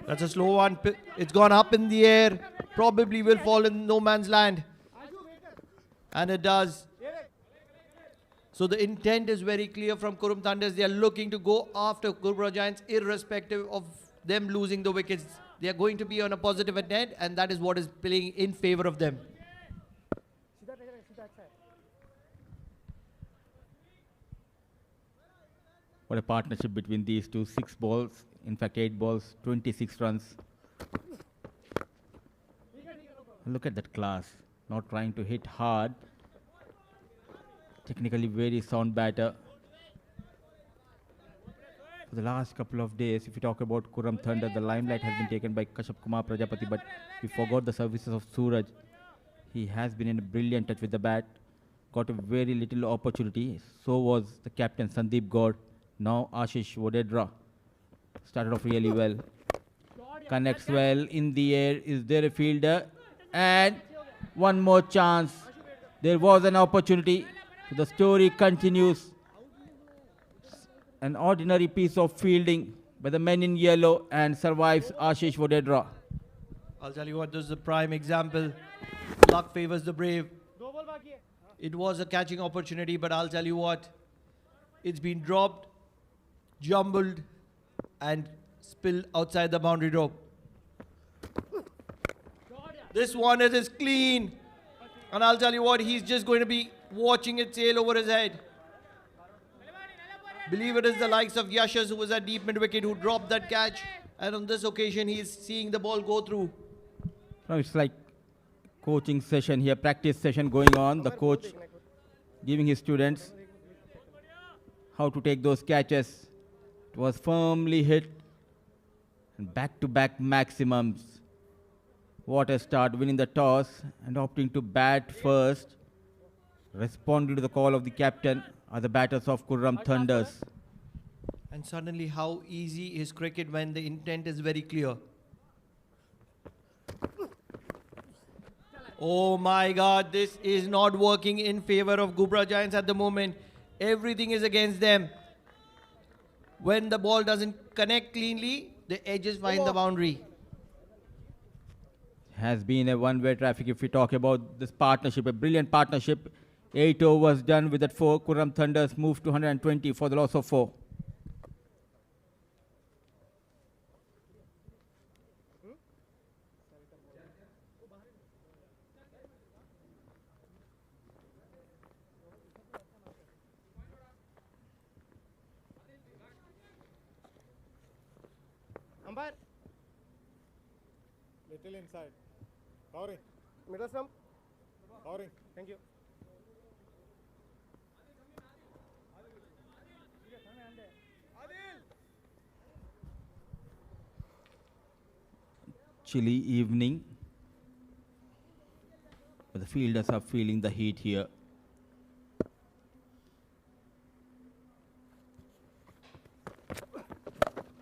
That's a slow one. It's gone up in the air. Probably will fall in no man's land. And it does. So the intent is very clear from Qurum Thunders. They are looking to go after Ghubrah Giants irrespective of them losing the wickets. They are going to be on a positive intent, and that is what is playing in favor of them. What a partnership between these two. 6 balls, in fact 8 balls, 26 runs. Look at that class. Not trying to hit hard. Technically very sound batter. For the last couple of days, if you talk about Qurum Thunder, the limelight has been taken by Kashyap Kumar Prajapati, but we forgot the services of Suraj. He has been in a brilliant touch with the bat. Got a very little opportunity. So was the captain Sandeep Gaur. Now Ashish Vodedra started off really well. Connects well in the air. Is there a fielder? And one more chance. There was an opportunity. The story continues. An ordinary piece of fielding by the men in yellow and survives Ashish Vodedra. I'll tell you what, this is a prime example. Luck favors the brave. It was a catching opportunity, but I'll tell you what, it's been dropped, jumbled, and spilled outside the boundary rope. This one is clean. And I'll tell you what, he's just going to be watching it sail over his head. Believe it is the likes of Yashas, who was at deep mid-wicket, who dropped that catch. And on this occasion, he's seeing the ball go through. Now it's like coaching session here, practice session going on. The coach giving his students how to take those catches. It was firmly hit. And back-to-back maximums. What a start, winning the toss and opting to bat first. Responding to the call of the captain are the batters of Qurum Thunders. And suddenly how easy is cricket when the intent is very clear. Oh my God, this is not working in favor of Ghubrah Giants at the moment. Everything is against them. When the ball doesn't connect cleanly, the edges find the boundary. Has been a one-way traffic if we talk about this partnership, a brilliant partnership. 8 overs done with that 4. Qurum Thunders moved to 120 for the loss of 4. Umpire. Little inside. Covering. Middle stump. Covering. Thank you. Chilly evening, but the fielders are feeling the heat here.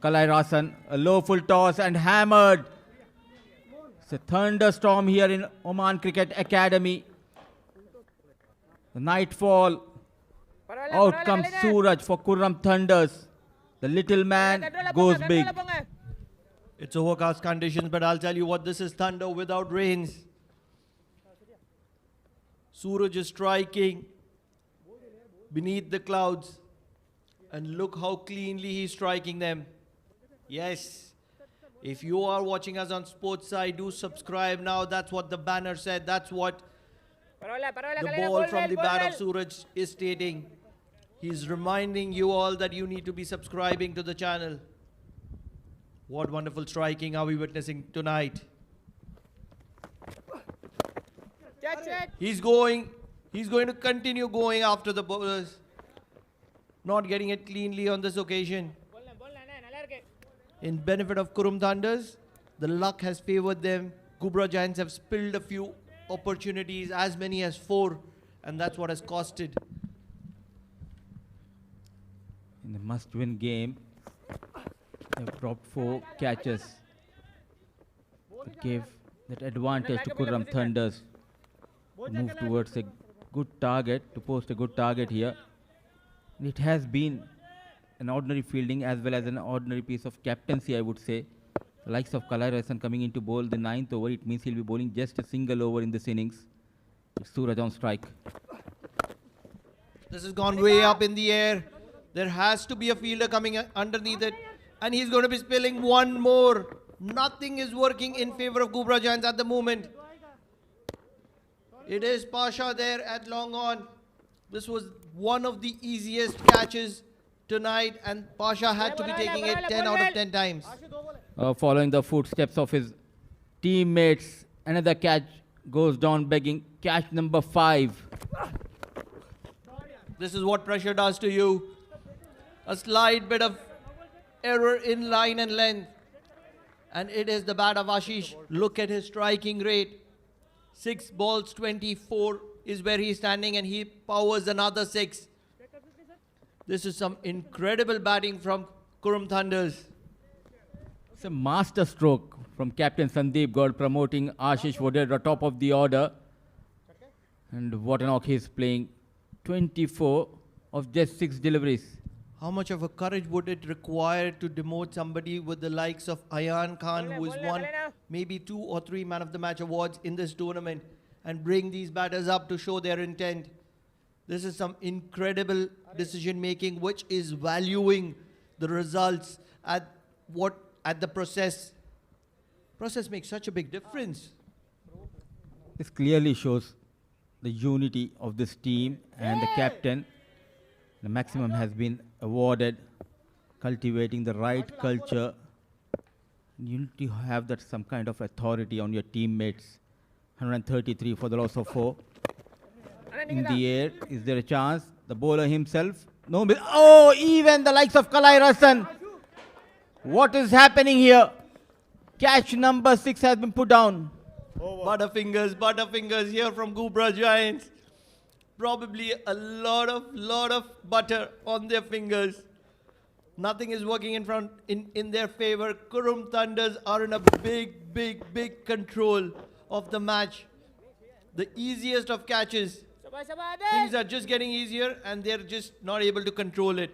Kalai Rasan, a low full toss and hammered. It's a thunderstorm here in Oman Cricket Academy. The nightfall. Out comes Suraj for Qurum Thunders. The little man goes big. It's overcast conditions, but I'll tell you what, this is thunder without rains. Suraj is striking beneath the clouds. And look how cleanly he's striking them. Yes. If you are watching us on Sports Side, do subscribe now. That's what the banner said. That's what the ball from the bat of Suraj is stating. He's reminding you all that you need to be subscribing to the channel. What wonderful striking are we witnessing tonight? He's going to continue going after the bowlers. Not getting it cleanly on this occasion. In benefit of Qurum Thunders, the luck has favored them. Ghubrah Giants have spilled a few opportunities, as many as 4, and that's what has costed. In the must-win game, they've dropped 4 catches. It gave that advantage to Qurum Thunders. Move towards a good target, to post a good target here. And it has been an ordinary fielding as well as an ordinary piece of captaincy, I would say. The likes of Kalai Rasan coming in to bowl the 9th over, it means he'll be bowling just a single over in this innings. It's Suraj on strike. This has gone way up in the air. There has to be a fielder coming underneath it. And he's going to be spilling one more. Nothing is working in favor of Ghubrah Giants at the moment. It is Pasha there at long on. This was one of the easiest catches tonight, and Pasha had to be taking it 10 out of 10 times. Following the footsteps of his teammates, another catch goes down begging. Catch number 5. This is what pressure does to you. A slight bit of error in line and length. And it is the bat of Ashish. Look at his striking rate. 6 balls, 24 is where he's standing, and he powers another 6. This is some incredible batting from Qurum Thunders. It's a master stroke from Captain Sandeep Gaur promoting Ashish Wadedra top of the order. And what an knock he's playing. 24 of just 6 deliveries. How much of a courage would it require to demote somebody with the likes of Ayan Khan, who has won maybe 2 or 3 Man of the Match awards in this tournament, and bring these batters up to show their intent? This is some incredible decision making, which is valuing the results at the process. Process makes such a big difference. This clearly shows the unity of this team and the captain. The maximum has been awarded, cultivating the right culture. You need to have that some kind of authority on your teammates. 133 for the loss of 4. In the air, is there a chance? The bowler himself. No, oh, even the likes of Kalai Rasan. What is happening here? Catch number 6 has been put down. Butterfingers here from Ghubrah Giants. Probably a lot of butter on their fingers. Nothing is working in their favor. Qurum Thunders are in a big control of the match. The easiest of catches. Things are just getting easier and they're just not able to control it.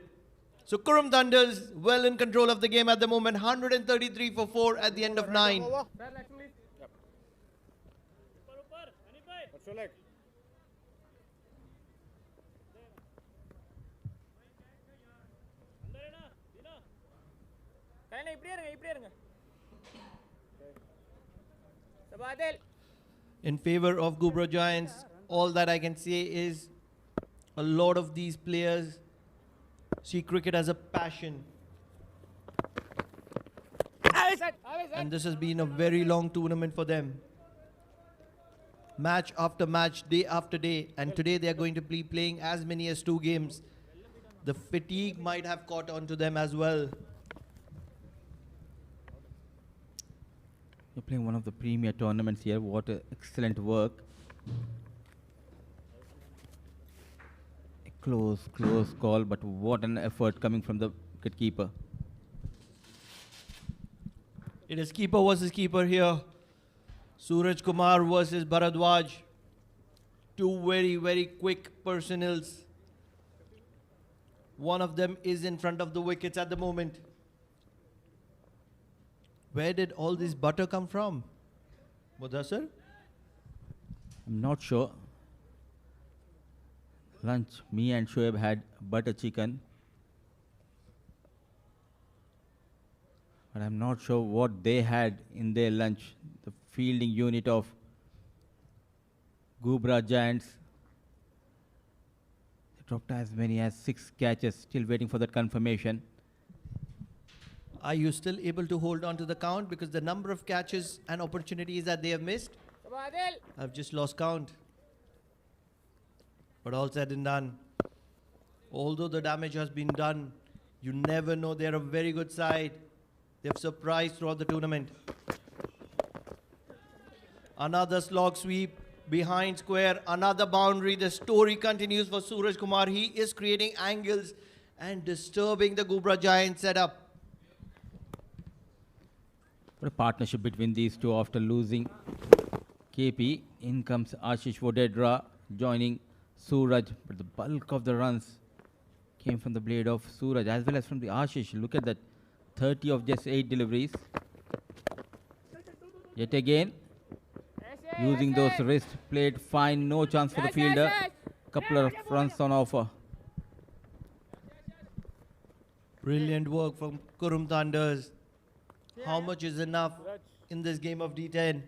So Qurum Thunders well in control of the game at the moment. 133 for 4 at the end of 9. What's your leg? In favor of Ghubrah Giants, all that I can say is a lot of these players see cricket as a passion. And this has been a very long tournament for them. Match after match, day after day. And today they are going to be playing as many as 2 games. The fatigue might have caught on to them as well. You're playing one of the premier tournaments here. What excellent work. A close call, but what an effort coming from the wicketkeeper. It is keeper versus keeper here. Suraj Kumar versus Bharadwaj. 2 very quick personals. One of them is in front of the wickets at the moment. Where did all this butter come from? Mudassar? I'm not sure. Lunch, me and Shoaib had butter chicken. But I'm not sure what they had in their lunch. The fielding unit of Ghubrah Giants. They dropped as many as 6 catches, still waiting for that confirmation. Are you still able to hold on to the count? Because the number of catches and opportunities that they have missed, I've just lost count. But all said and done, although the damage has been done, you never know. They're a very good side. They've surprised throughout the tournament. Another slog sweep behind square, another boundary. The story continues for Suraj Kumar. He is creating angles and disturbing the Ghubrah Giant setup. What a partnership between these two after losing KP. In comes Ashish Wadedra joining Suraj. But the bulk of the runs came from the blade of Suraj as well as from the Ashish. Look at that. 30 of just 8 deliveries. Yet again, using those wrist played fine. No chance for the fielder. Couple of runs on offer. Brilliant work from Qurum Thunders. How much is enough in this game of D10?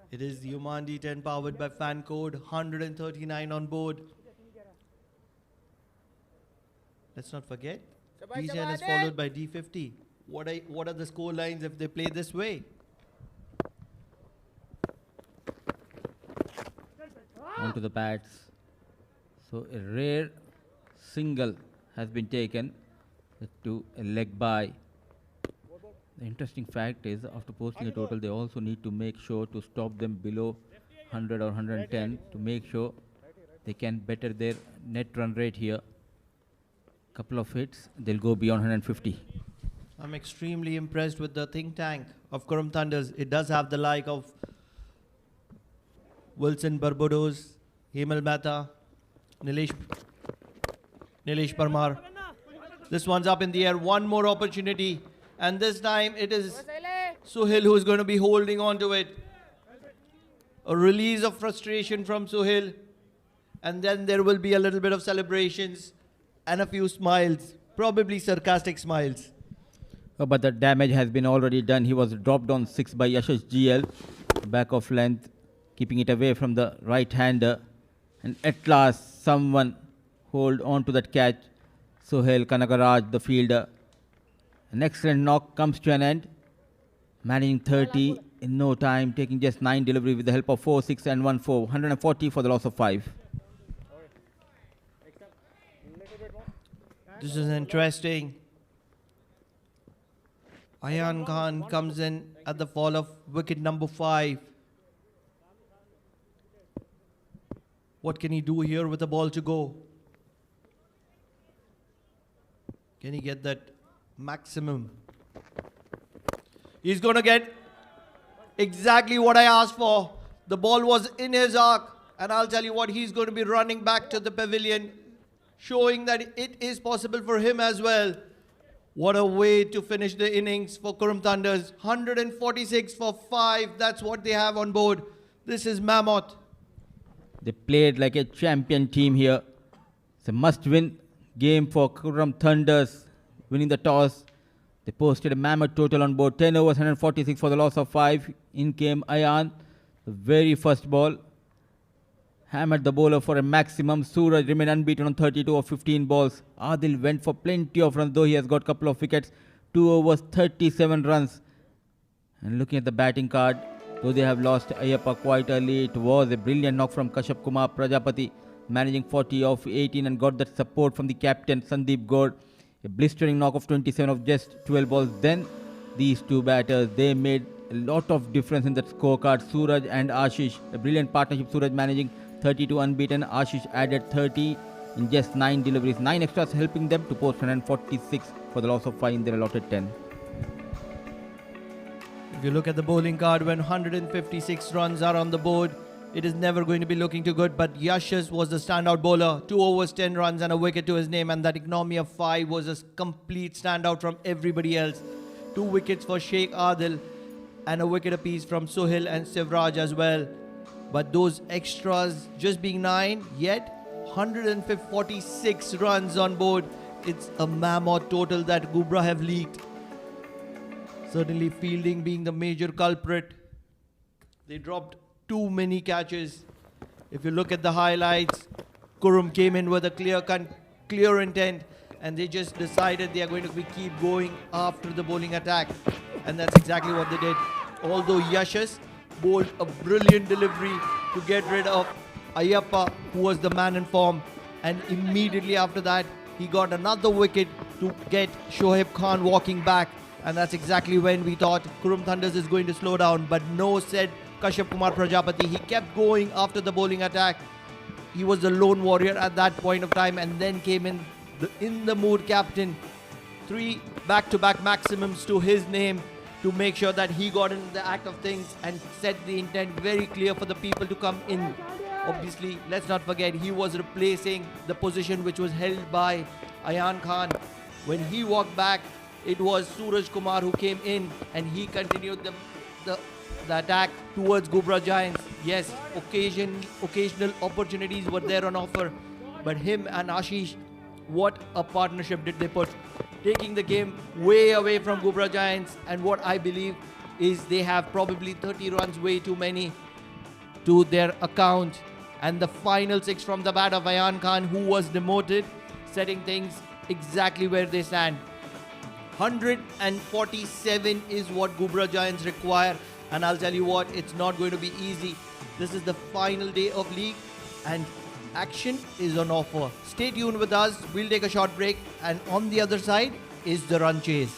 It is the Oman D10 powered by Fancode. 139 on board. Let's not forget, D10 is followed by D50. What are the score lines if they play this way? Onto the pads. So a rare single has been taken to a leg by. The interesting fact is, after posting a total, they also need to make sure to stop them below 100 or 110 to make sure they can better their net run rate here. Couple of hits, they'll go beyond 150. I'm extremely impressed with the think tank of Qurum Thunders. It does have the like of Wilson Barbados, Hemal Mehta, Nilesh Parmar. This one's up in the air. One more opportunity. And this time it is Suhail who is going to be holding on to it. A release of frustration from Suhail. And then there will be a little bit of celebrations and a few smiles. Probably sarcastic smiles. Oh, but the damage has been already done. He was dropped on 6 by Yashash GL. Back of length, keeping it away from the right-hander. And at last, someone hold on to that catch. Sohail Kanagaraj, the fielder. An excellent knock comes to an end. Managing 30 in no time, taking just 9 delivery with the help of 4, 6 and 1, 4. 140 for the loss of 5. This is interesting. Ayan Khan comes in at the fall of wicket number 5. What can he do here with the ball to go? Can he get that maximum? He's going to get exactly what I asked for. The ball was in his arc. And I'll tell you what, he's going to be running back to the pavilion, showing that it is possible for him as well. What a way to finish the innings for Qurum Thunders. 146 for 5. That's what they have on board. This is mammoth. They played like a champion team here. It's a must-win game for Qurum Thunders. Winning the toss. They posted a mammoth total on board. 10 overs, 146 for the loss of 5. In came Ayan. The very first ball. Hammered the bowler for a maximum. Suraj remained unbeaten on 32 of 15 balls. Adil went for plenty of runs, though he has got a couple of wickets. 2 overs, 37 runs. And looking at the batting card, though they have lost Ayappa quite early, it was a brilliant knock from Kashyap Kumar Prajapati, managing 40 of 18 and got that support from the captain Sandeep Gaur. A blistering knock of 27 of just 12 balls. Then these two batters, they made a lot of difference in that scorecard. Suraj and Ashish, a brilliant partnership. Suraj managing 32 unbeaten. Ashish added 30 in just 9 deliveries. 9 extras helping them to post 146 for the loss of 5 in their allotted 10. If you look at the bowling card, when 156 runs are on the board, it is never going to be looking too good. But Yashas was the standout bowler. 2 overs, 10 runs and a wicket to his name. And that economy of 5 was a complete standout from everybody else. 2 wickets for Sheikh Adil and a wicket apiece from Suhail and Sivraj as well. But those extras just being 9, yet 146 runs on board. It's a mammoth total that Ghubrah have leaked. Certainly fielding being the major culprit. They dropped too many catches. If you look at the highlights, Qurum came in with a clear intent, and they just decided they are going to keep going after the bowling attack. And that's exactly what they did. Although Yashas bowled a brilliant delivery to get rid of Ayappa, who was the man in form, and immediately after that he got another wicket to get Shoaib Khan walking back, and that's exactly when we thought Qurum Thunders is going to slow down. But no, said Kashyap Kumar Prajapati. He kept going after the bowling attack. He was the lone warrior at that point of time, and then came in the mood captain. 3 back-to-back maximums to his name, to make sure that he got in the act of things and set the intent very clear for the people to come in. Obviously, let's not forget, he was replacing the position which was held by Ayan Khan. When he walked back, it was Suraj Kumar who came in, and he continued the attack towards Ghubrah Giants. Yes, occasional opportunities were there on offer, but him and Ashish, what a partnership did they put, taking the game way away from Ghubrah Giants. And what I believe is they have probably 30 runs way too many to their account. And the final 6 from the bat of Ayan Khan, who was demoted, setting things exactly where they stand. 147 is what Ghubrah Giants require, and I'll tell you what, it's not going to be easy. This is the final day of league, and action is on offer. Stay tuned with us. We'll take a short break, and on the other side is the run chase.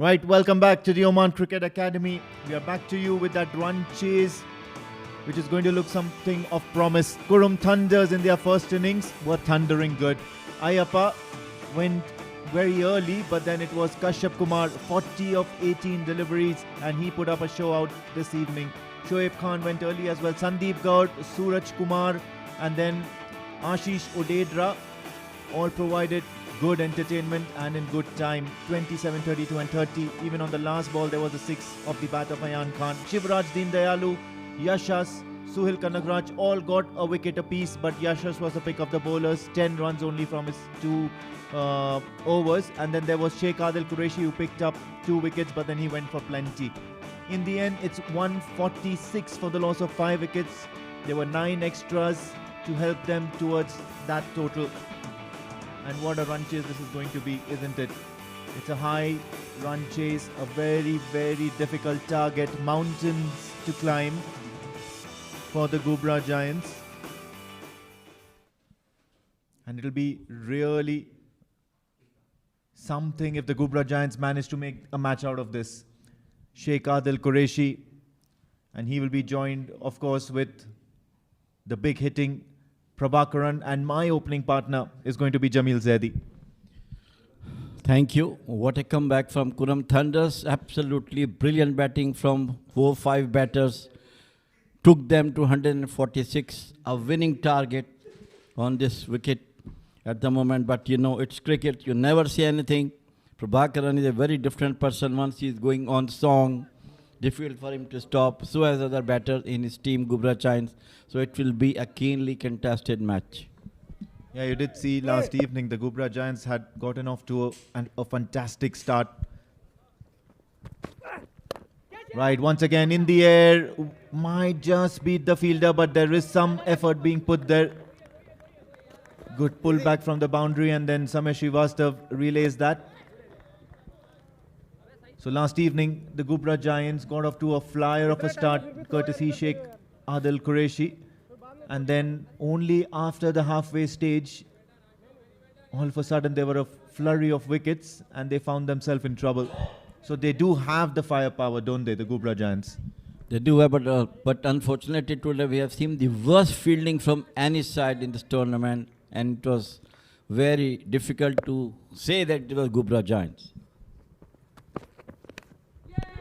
Right, welcome back to the Oman Cricket Academy. We are back to you with that run chase, which is going to look something of promise. Qurum Thunders in their first innings were thundering good. Ayappa went very early, but then it was Kashyap Kumar, 40 of 18 deliveries, and he put up a show out this evening. Shoaib Khan went early as well. Sandeep Gaur, Suraj Kumar, and then Ashish Odedra all provided good entertainment and in good time. 27, 32 and 30. Even on the last ball, there was a 6 of the bat of Ayan Khan. Shivraj Deendayalu, Yashas, Suhil Kanagraj all got a wicket apiece, but Yashas was the pick of the bowlers. 10 runs only from his 2 overs. And then there was Sheikh Adil Qureshi who picked up 2 wickets, but then he went for plenty. In the end, it's 146 for the loss of 5 wickets. There were 9 extras to help them towards that total. And what a run chase this is going to be, isn't it? It's a high run chase, a very, very difficult target, mountains to climb for the Ghubrah Giants. And it'll be really something if the Ghubrah Giants manage to make a match out of this. Sheikh Adil Qureshi, and he will be joined, of course, with the big hitting Prabhakaran, and my opening partner is going to be Jamil Zaidi. Thank you. What a comeback from Qurum Thunders. Absolutely brilliant batting from 4-5 batters. Took them to 146, a winning target on this wicket at the moment. But you know, it's cricket. You never say anything. Prabhakaran is a very different person. Once he is going on song, difficult for him to stop. So as other batters in his team, Ghubrah Giants. So it will be a keenly contested match. Yeah, you did see last evening the Ghubrah Giants had gotten off to a fantastic start. Right, once again in the air, might just beat the fielder, but there is some effort being put there. Good pullback from the boundary, and then Samir Srivastav relays that. So last evening, the Ghubrah Giants got off to a flyer of a start, courtesy Sheikh Adil Qureshi. And then only after the halfway stage, all of a sudden there were a flurry of wickets and they found themselves in trouble. So they do have the firepower, don't they, the Ghubrah Giants? They do have, but unfortunately today we have seen the worst fielding from any side in this tournament, and it was very difficult to say that it was Ghubrah Giants.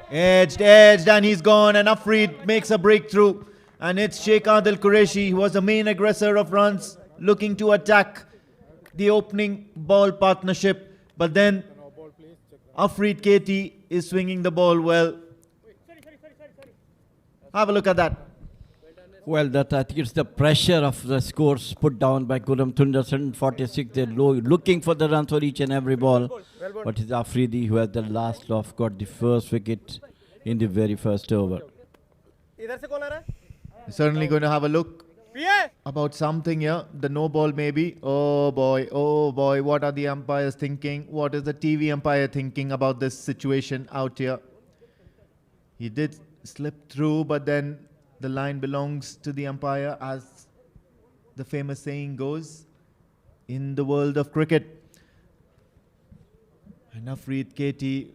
Edged, and he's gone, and Afreed makes a breakthrough. And it's Sheikh Adil Qureshi, who was the main aggressor of runs, looking to attack the opening ball partnership. But then Afreed Katie is swinging the ball well. Have a look at that. Well, that I think it's the pressure of the scores put down by Qurum Thunders, 146. They're looking for the run for each and every ball. But it's Afridi who has the last off, got the first wicket in the very first over. Certainly going to have a look about something here. The no ball maybe. Oh boy, what are the umpires thinking? What is the TV umpire thinking about this situation out here? He did slip through, but then the line belongs to the umpire, as the famous saying goes in the world of cricket. And Afreed Katie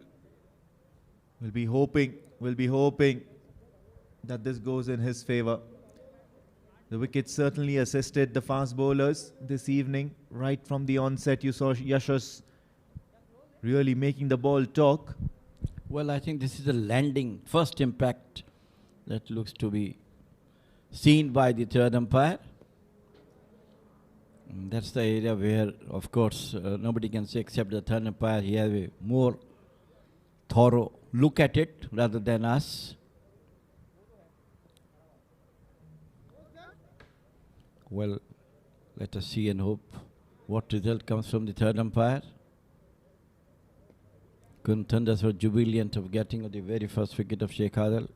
will be hoping that this goes in his favor. The wicket certainly assisted the fast bowlers this evening. Right from the onset, you saw Yashas really making the ball talk. Well, I think this is a landing, first impact that looks to be seen by the third umpire. And that's the area where, of course, nobody can say except the third umpire. He has a more thorough look at it rather than us. Well, let us see and hope what result comes from the third umpire. Qurum Thunders were jubilant of getting the very first wicket of Sheikh Adil.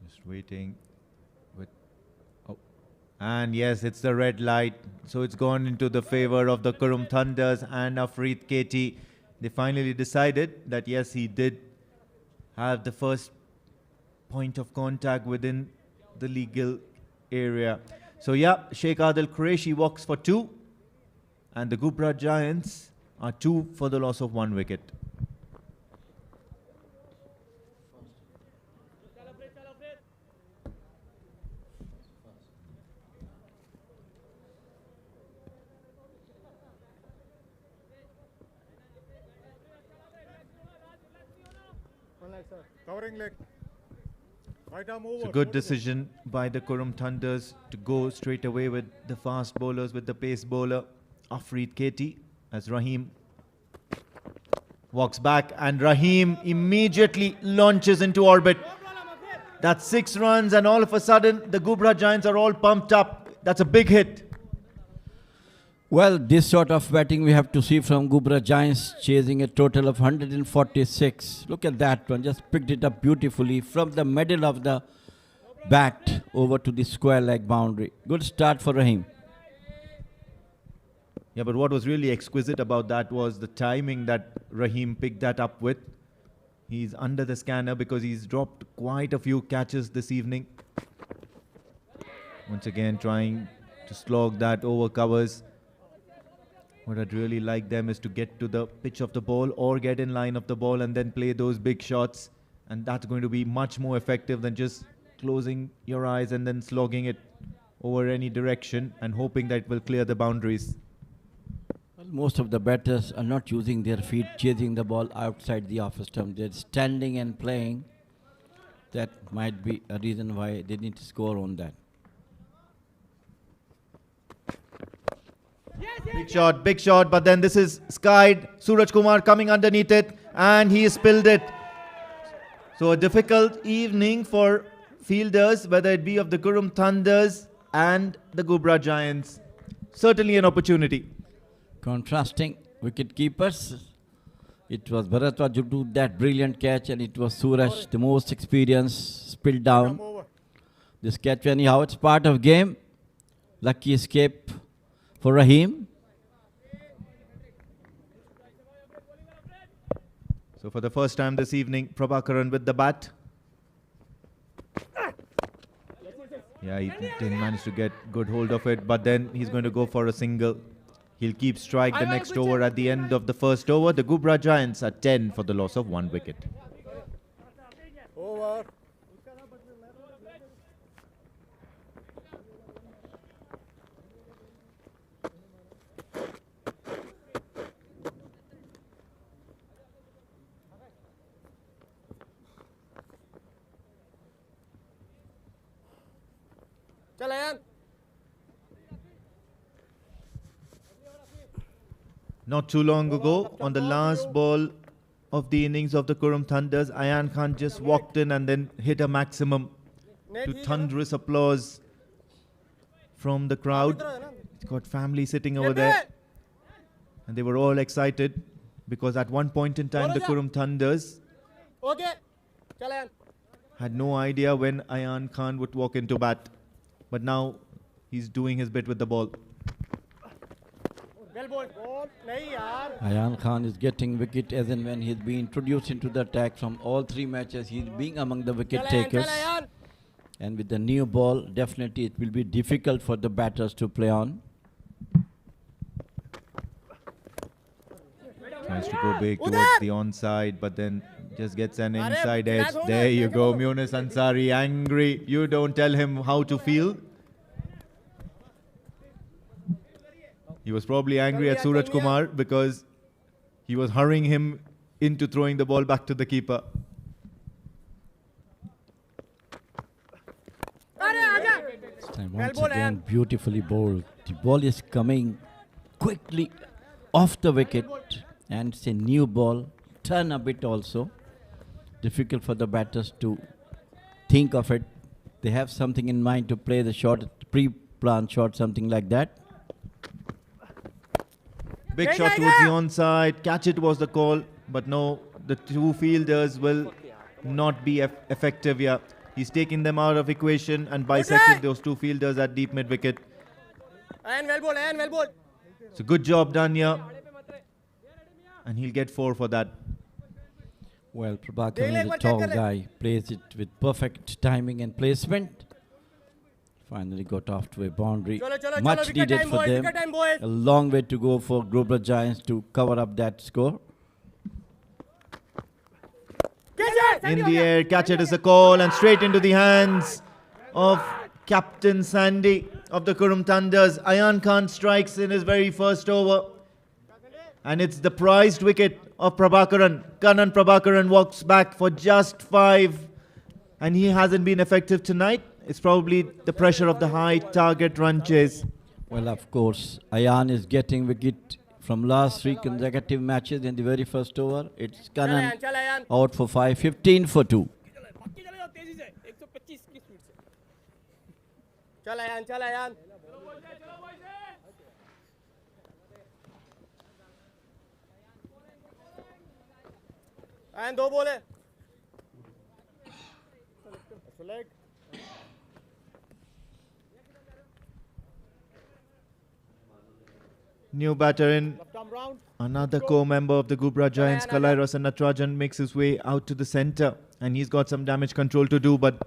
Just waiting. And yes, it's the red light. So it's gone into the favor of the Qurum Thunders and Afreed Katie. They finally decided that yes, he did have the first point of contact within the legal area. So yeah, Sheikh Adil Qureshi walks for 2. And the Ghubrah Giants are 2 for the loss of 1 wicket. Covering leg. Right arm over. It's a good decision by the Qurum Thunders to go straight away with the fast bowlers, with the pace bowler Afreed Katie, as Rahim walks back, and Rahim immediately launches into orbit. That's 6 runs, and all of a sudden the Ghubrah Giants are all pumped up. That's a big hit. Well, this sort of batting we have to see from Ghubrah Giants, chasing a total of 146. Look at that one, just picked it up beautifully from the middle of the bat over to the square leg boundary. Good start for Rahim. Yeah, but what was really exquisite about that was the timing that Rahim picked that up with. He's under the scanner because he's dropped quite a few catches this evening. Once again, trying to slog that over covers. What I'd really like them is to get to the pitch of the ball or get in line of the ball and then play those big shots. And that's going to be much more effective than just closing your eyes and then slogging it over any direction and hoping that it will clear the boundaries. Well, most of the batters are not using their feet, chasing the ball outside the off stump. They're standing and playing. That might be a reason why they need to score on that. Big shot, but then this is skied. Suraj Kumar coming underneath it, and he spilled it. So a difficult evening for fielders, whether it be of the Qurum Thunders and the Ghubrah Giants. Certainly an opportunity. Contrasting wicket keepers. It was Bharatwaj who did that brilliant catch, and it was Suraj, the most experienced, spilled down. This catch, anyhow, it's part of game. Lucky escape for Rahim. So for the first time this evening, Prabhakaran with the bat. Yeah, he didn't manage to get good hold of it, but then he's going to go for a single. He'll keep strike the next over at the end of the first over. The Ghubrah Giants are 10 for the loss of 1 wicket. Over. Not too long ago, on the last ball of the innings of the Qurum Thunders, Ayan Khan just walked in and then hit a maximum to thunderous applause from the crowd. He's got family sitting over there, and they were all excited because at one point in time the Qurum Thunders had no idea when Ayan Khan would walk into bat, but now he's doing his bit with the ball. Ayan Khan is getting wicket as and when he's been introduced into the attack from all 3 matches. He's being among the wicket takers. And with the new ball, definitely it will be difficult for the batters to play on. Tries to go big towards the onside, but then just gets an inside edge. There you go, Munis Ansari angry. You don't tell him how to feel. He was probably angry at Suraj Kumar because he was hurrying him into throwing the ball back to the keeper. This time once again beautifully bowled. The ball is coming quickly off the wicket, and it's a new ball. Turn a bit also. Difficult for the batters to think of it. They have something in mind to play the shot, pre-planned shot, something like that. Big shot towards the onside. Catch it was the call, but no, the 2 fielders will not be effective here. He's taking them out of equation and bisected those 2 fielders at deep mid wicket. It's a good job done here, and he'll get 4 for that. Well, Prabhakaran is a tall guy, plays it with perfect timing and placement. Finally got off to a boundary. Chalo, chalo, Much chalo, wicket needed time, for boys, them. wicket time, boys. A long way to go for Ghubrah Giants to cover up that score. In the air, catch it is a call and straight into the hands of Captain Sandy of the Qurum Thunders. Ayan Khan strikes in his very first over. And it's the prized wicket of Prabhakaran. Kanan Prabhakaran walks back for just 5. And he hasn't been effective tonight. It's probably the pressure of the high target run chase. Well, of course, Ayan is getting wicket from last 3 consecutive matches in the very first over. It's Kanan out for 5, 15 for 2. चल Ayaan Ayaan 2 ball है select New batter in. left arm round Another co-member of the Ghubrah Giants, Kalairas and Natarajan, makes his way out to the centre. And he's got some damage control to do, but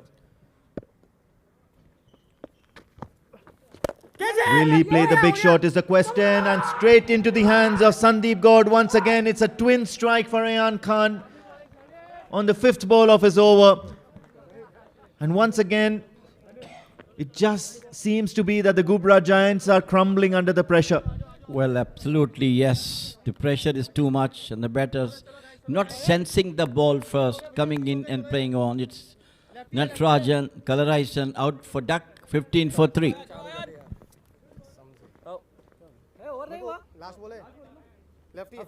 will he play the big shot is the question, and straight into the hands of Sandeep Gaud once again. It's a twin strike for Ayan Khan on the 5th ball of his over. And once again, it just seems to be that the Ghubrah Giants are crumbling under the pressure. Well, absolutely, yes. The pressure is too much and the batters not sensing the ball first, coming in and playing on. It's Natarajan, Kalairas out for duck, 15 for 3. last ball है lefty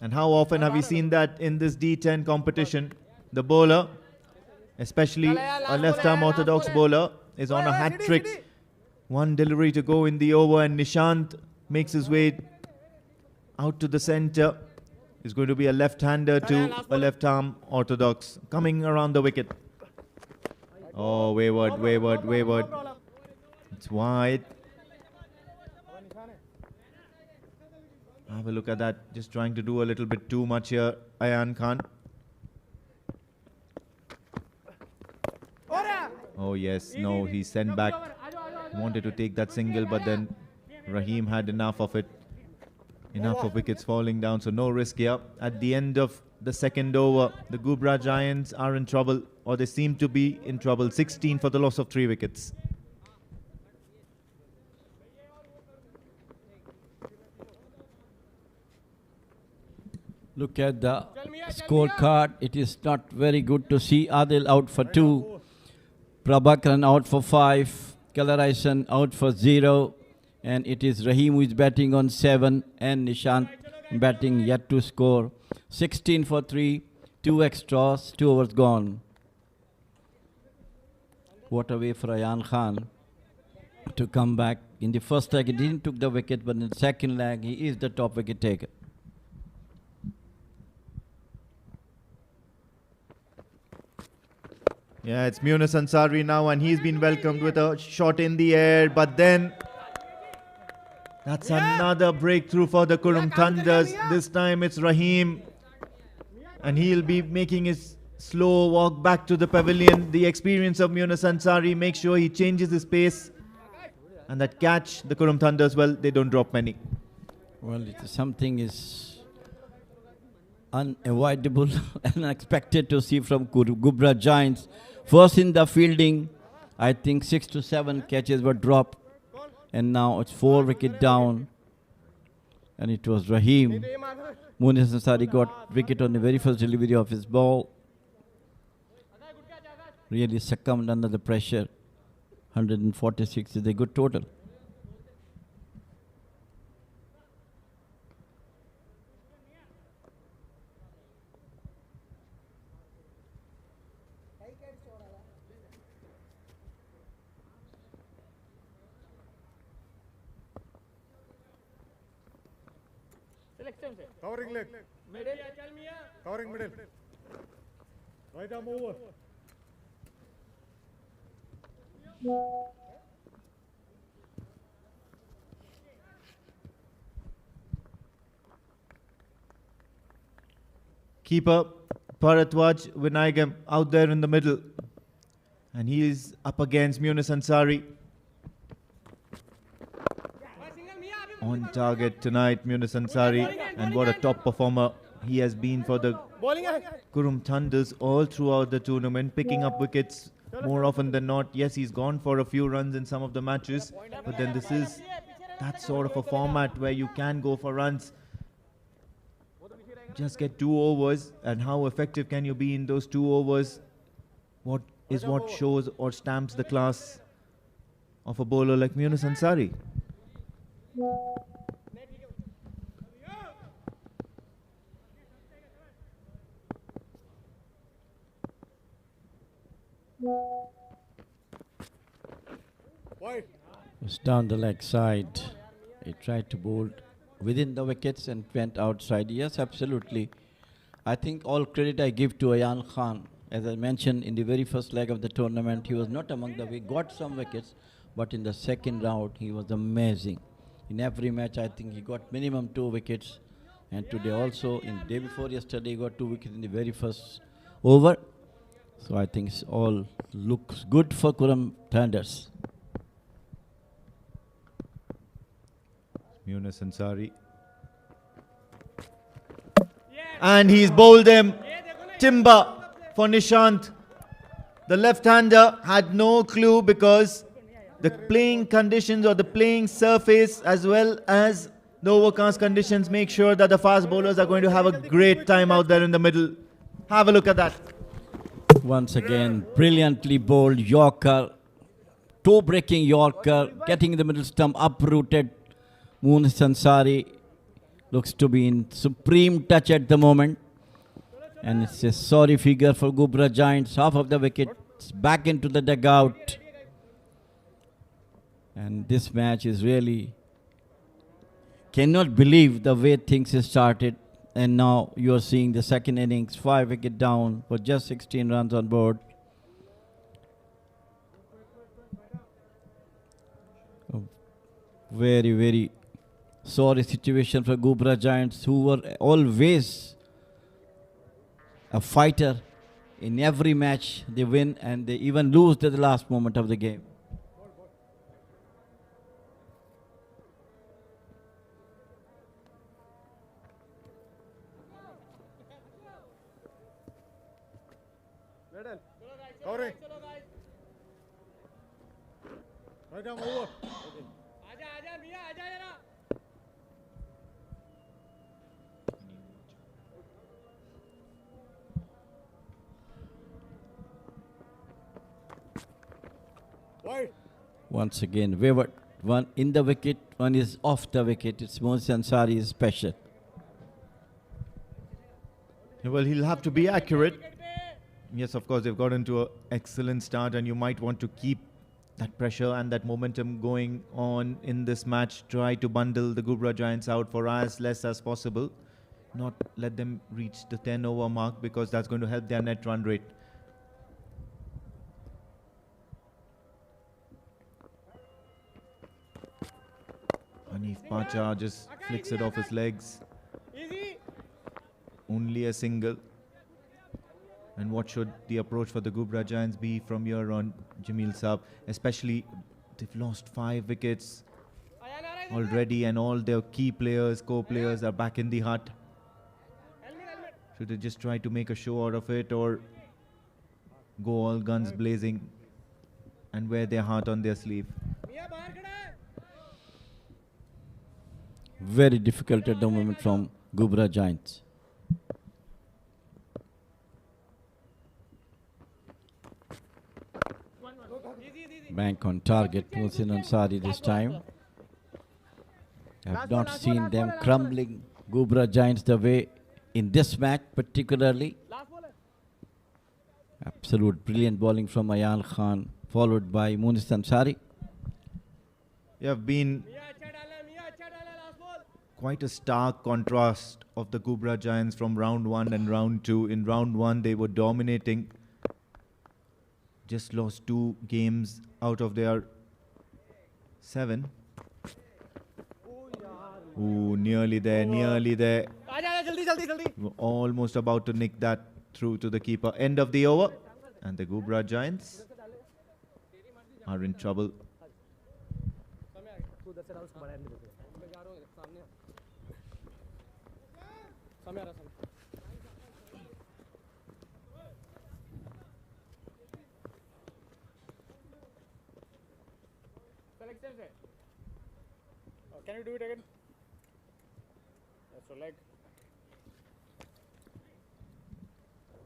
And how often have we seen that in this D10 competition? The bowler, especially a left-arm orthodox bowler, is on a hat-trick. 1 delivery to go in the over, and Nishant makes his way out to the centre. Is going to be a left-hander to a left-arm orthodox coming around the wicket. Oh, wayward. It's wide. Have a look at that. Just trying to do a little bit too much here, Ayan Khan. Oh yes, no, he sent back. Wanted to take that single, but then Rahim had enough of it. Enough of wickets falling down, so no risk here. At the end of the 2nd over, the Ghubrah Giants are in trouble, or they seem to be in trouble. 16 for the loss of 3 wickets. Look at the scorecard. It is not very good to see Adil out for 2, Prabhakaran out for 5, Kalairas out for 0, and it is Rahim who is batting on 7 and Nishant batting yet to score. 16 for 3, 2 extras, 2 overs gone. What a way for Ayan Khan to come back. In the first leg he didn't took the wicket, but in the second leg he is the top wicket taker. Yeah, it's Munus Ansari now, and he's been welcomed with a shot in the air, but then that's another breakthrough for the Qurum Thunders. This time it's Rahim, and he'll be making his slow walk back to the pavilion. The experience of Munus Ansari makes sure he changes his pace, and that catch, the Qurum Thunders, well, they don't drop many. Well, something is unavoidable and unexpected to see from Ghubrah Giants. First in the fielding, I think 6 to 7 catches were dropped, and now it's 4 wicket down, and it was Rahim. Munus Ansari got wicket on the very first delivery of his ball. Really succumbed under the pressure. 146 is a good total. covering leg covering middle right arm over Keeper Bharatwaj Vinayagam out there in the middle. And he is up against Munis Ansari. On target tonight, Munis Ansari. And what a top performer he has been for the Qurum Thunders all throughout the tournament, picking up wickets more often than not. Yes, he's gone for a few runs in some of the matches, but then this is that sort of a format where you can go for runs. Just get 2 overs, and how effective can you be in those 2 overs? What shows or stamps the class of a bowler like Munis Ansari. Was down the leg side. He tried to bowl within the wickets and went outside. Yes, absolutely. I think all credit I give to Ayan Khan. As I mentioned in the very first leg of the tournament, he was not among the got some wickets, but in the second round he was amazing. In every match I think he got minimum 2 wickets, and today also, in day before yesterday, he got 2 wickets in the very first over. So I think it's all looks good for Qurum Thunders. Munis Ansari. And he's bowled him. Timber for Nishant. The left-hander had no clue because the playing conditions or the playing surface as well as the overcast conditions make sure that the fast bowlers are going to have a great time out there in the middle. Have a look at that. Once again, brilliantly bowled Yorker. Toe-breaking Yorker, getting the middle stump uprooted. Munis Ansari looks to be in supreme touch at the moment. And it's a sorry figure for Ghubrah Giants. Half of the wickets back into the dugout. And this match is really... cannot believe the way things have started. And now you are seeing the second innings, 5 wicket down for just 16 runs on board. A very, very sorry situation for Ghubrah Giants, who were always a fighter. In every match they win and they even lose to the last moment of the game. Covering. Right down over. Wide. Once again, wayward. One in the wicket, one is off the wicket. It's Munis Ansari is special. Yeah, well, he'll have to be accurate. Yes, of course, they've got into an excellent start, and you might want to keep that pressure and that momentum going on in this match. Try to bundle the Ghubrah Giants out for as less as possible. Not let them reach the 10 over mark, because that's going to help their net run rate. Hanif Pacha just flicks it off his legs. Only a single. And what should the approach for the Ghubrah Giants be from here on, Jamil Saab? Especially, they've lost 5 wickets already, and all their key players, co-players are back in the hut. Should they just try to make a show out of it, or go all guns blazing and wear their heart on their sleeve? Very difficult at the moment from Ghubrah Giants. Bank on target, Munis Ansari this time. I have not seen them crumbling Ghubrah Giants the way in this match particularly. Absolute brilliant bowling from Ayan Khan, followed by Munis Ansari. You have been quite a stark contrast of the Ghubrah Giants from round 1 and round 2. In round 1 they were dominating, just lost 2 games out of their 7. Ooh, nearly there, nearly there. We're almost about to nick that through to the keeper. End of the over. And the Ghubrah Giants are in trouble. Can you do it again? That's a leg.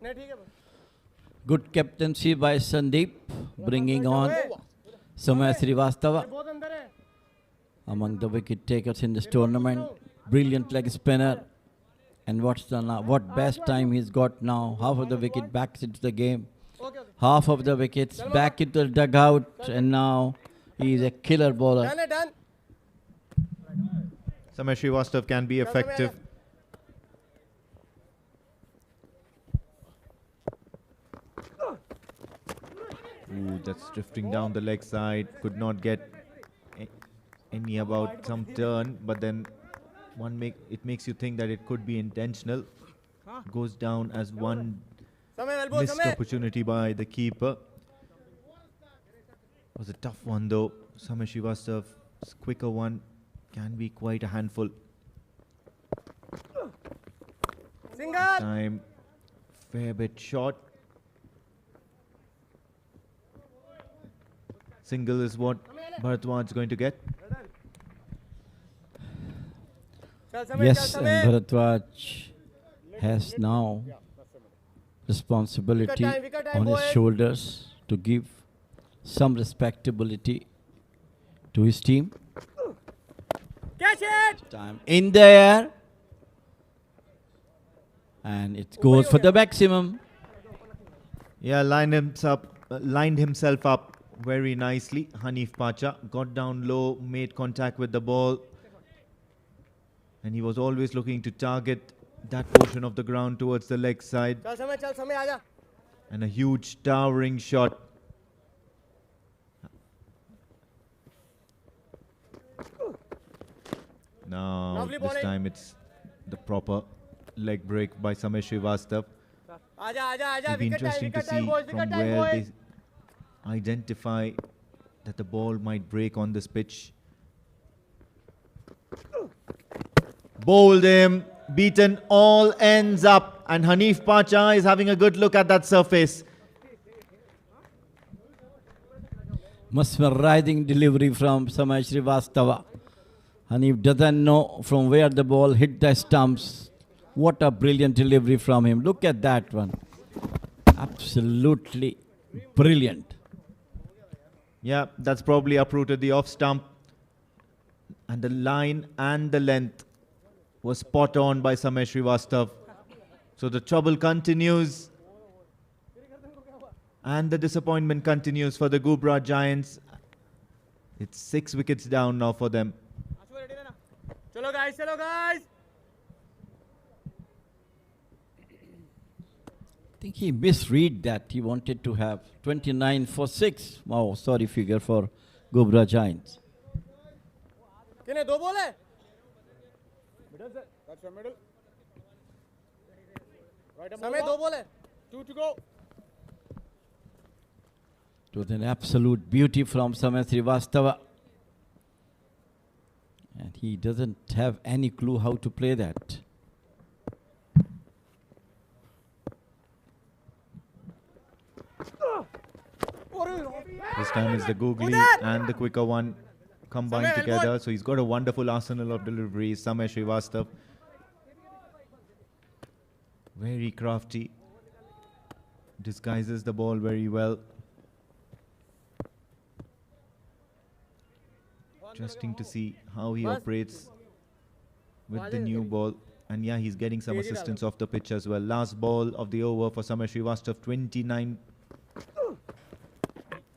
No, ठीक है बस. Good captaincy by Sandeep, bringing on Samay Srivastava बहुत अंदर है. among the wicket takers in this tournament. Brilliant leg spinner. And what best time he's got now. Half of the wicket back into the game. Half of the wickets back into the dugout. And now he's a killer bowler. Done है, done. Samay Srivastava can be effective. Ooh, that's drifting down the leg side. Could not get any about some turn, but then it makes you think that it could be intentional. Goes down as one missed opportunity by the keeper. Was a tough one though. Samay Srivastava's quicker one can be quite a handful. Single. This time, fair bit short. Single is what Bharatwaj is going to get. Yes, and Bharatwaj has now responsibility on his shoulders to give some respectability to his team. Catch it. Time in the air. And it goes for the maximum. Yeah, lined himself up very nicely. Hanif Pacha got down low, made contact with the ball. And he was always looking to target that portion of the ground towards the leg side. चल समय आजा. And a huge towering shot. Now, this time it's the proper leg break by Samay Srivastava. It'll be interesting to see from where they identify that the ball might break on this pitch. Bowled him, beaten all ends up, and Hanif Pacha is having a good look at that surface. Mesmerizing delivery from Samay Srivastava. Hanif doesn't know from where the ball hit the stumps. What a brilliant delivery from him. Look at that one. Absolutely brilliant. Yeah, that's probably uprooted the off stump. And the line and the length was spot on by Samay Srivastava. So the trouble continues. And the disappointment continues for the Ghubrah Giants. It's 6 wickets down now for them. चलो guys. I think he misread that. He wanted to have 29 for 6. Wow, sorry figure for Ghubrah Giants. किन्हें 2 ball है? Middle से. That's your middle. Right समय 2 ball है. 2 to go. It was an absolute beauty from Samay Srivastava. And he doesn't have any clue how to play that. This time is the googly and the quicker one combined together. So he's got a wonderful arsenal of deliveries. Samay Srivastava. Very crafty. Disguises the ball very well. Interesting to see how he operates with the new ball. And yeah, he's getting some assistance off the pitch as well. Last ball of the over for Samay Srivastava, 29.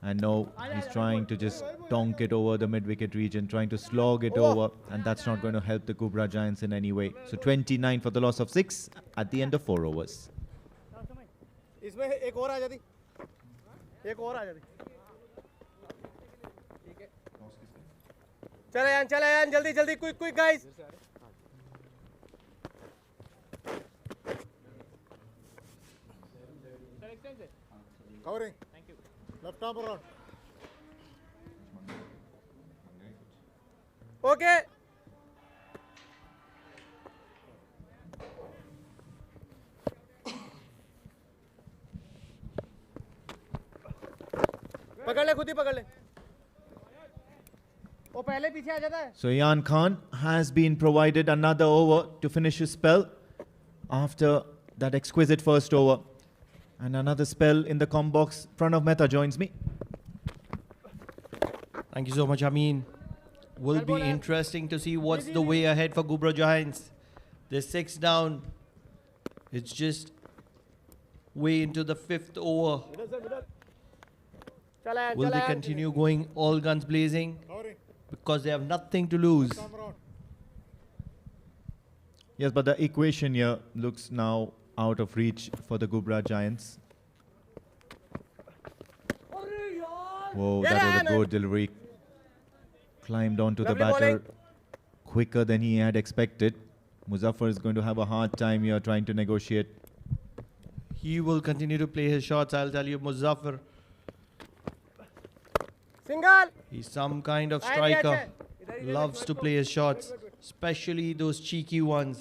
And no, he's trying to just donk it over the mid-wicket region, trying to slog it over. And that's not going to help the Ghubrah Giants in any way. So 29 for the loss of 6 at the end of 4 overs. इसमें एक और आ जाती. एक और आ जाती चले यान जल्दी जल्दी quick guys Covering. Thank you. Left arm around. Okay पकड़ ले खुद ही पकड़ ले वो पहले पीछे आ जाता है So Ayan Khan has been provided another over to finish his spell after that exquisite first over. And another spell in the com box. Pranav Mehta joins me. Thank you so much, Amin. Will be interesting to see what's the way ahead for Ghubrah Giants. They're 6 down. It's just way into the 5th over. Will they continue going all guns blazing? Because they have nothing to lose. Yes, but the equation here looks now out of reach for the Ghubrah Giants. Whoa, that was a good delivery. Climbed onto the batter quicker than he had expected. Muzaffar is going to have a hard time here trying to negotiate. He will continue to play his shots, I'll tell you, Muzaffar. Single He's some kind of striker. Loves to play his shots, especially those cheeky ones.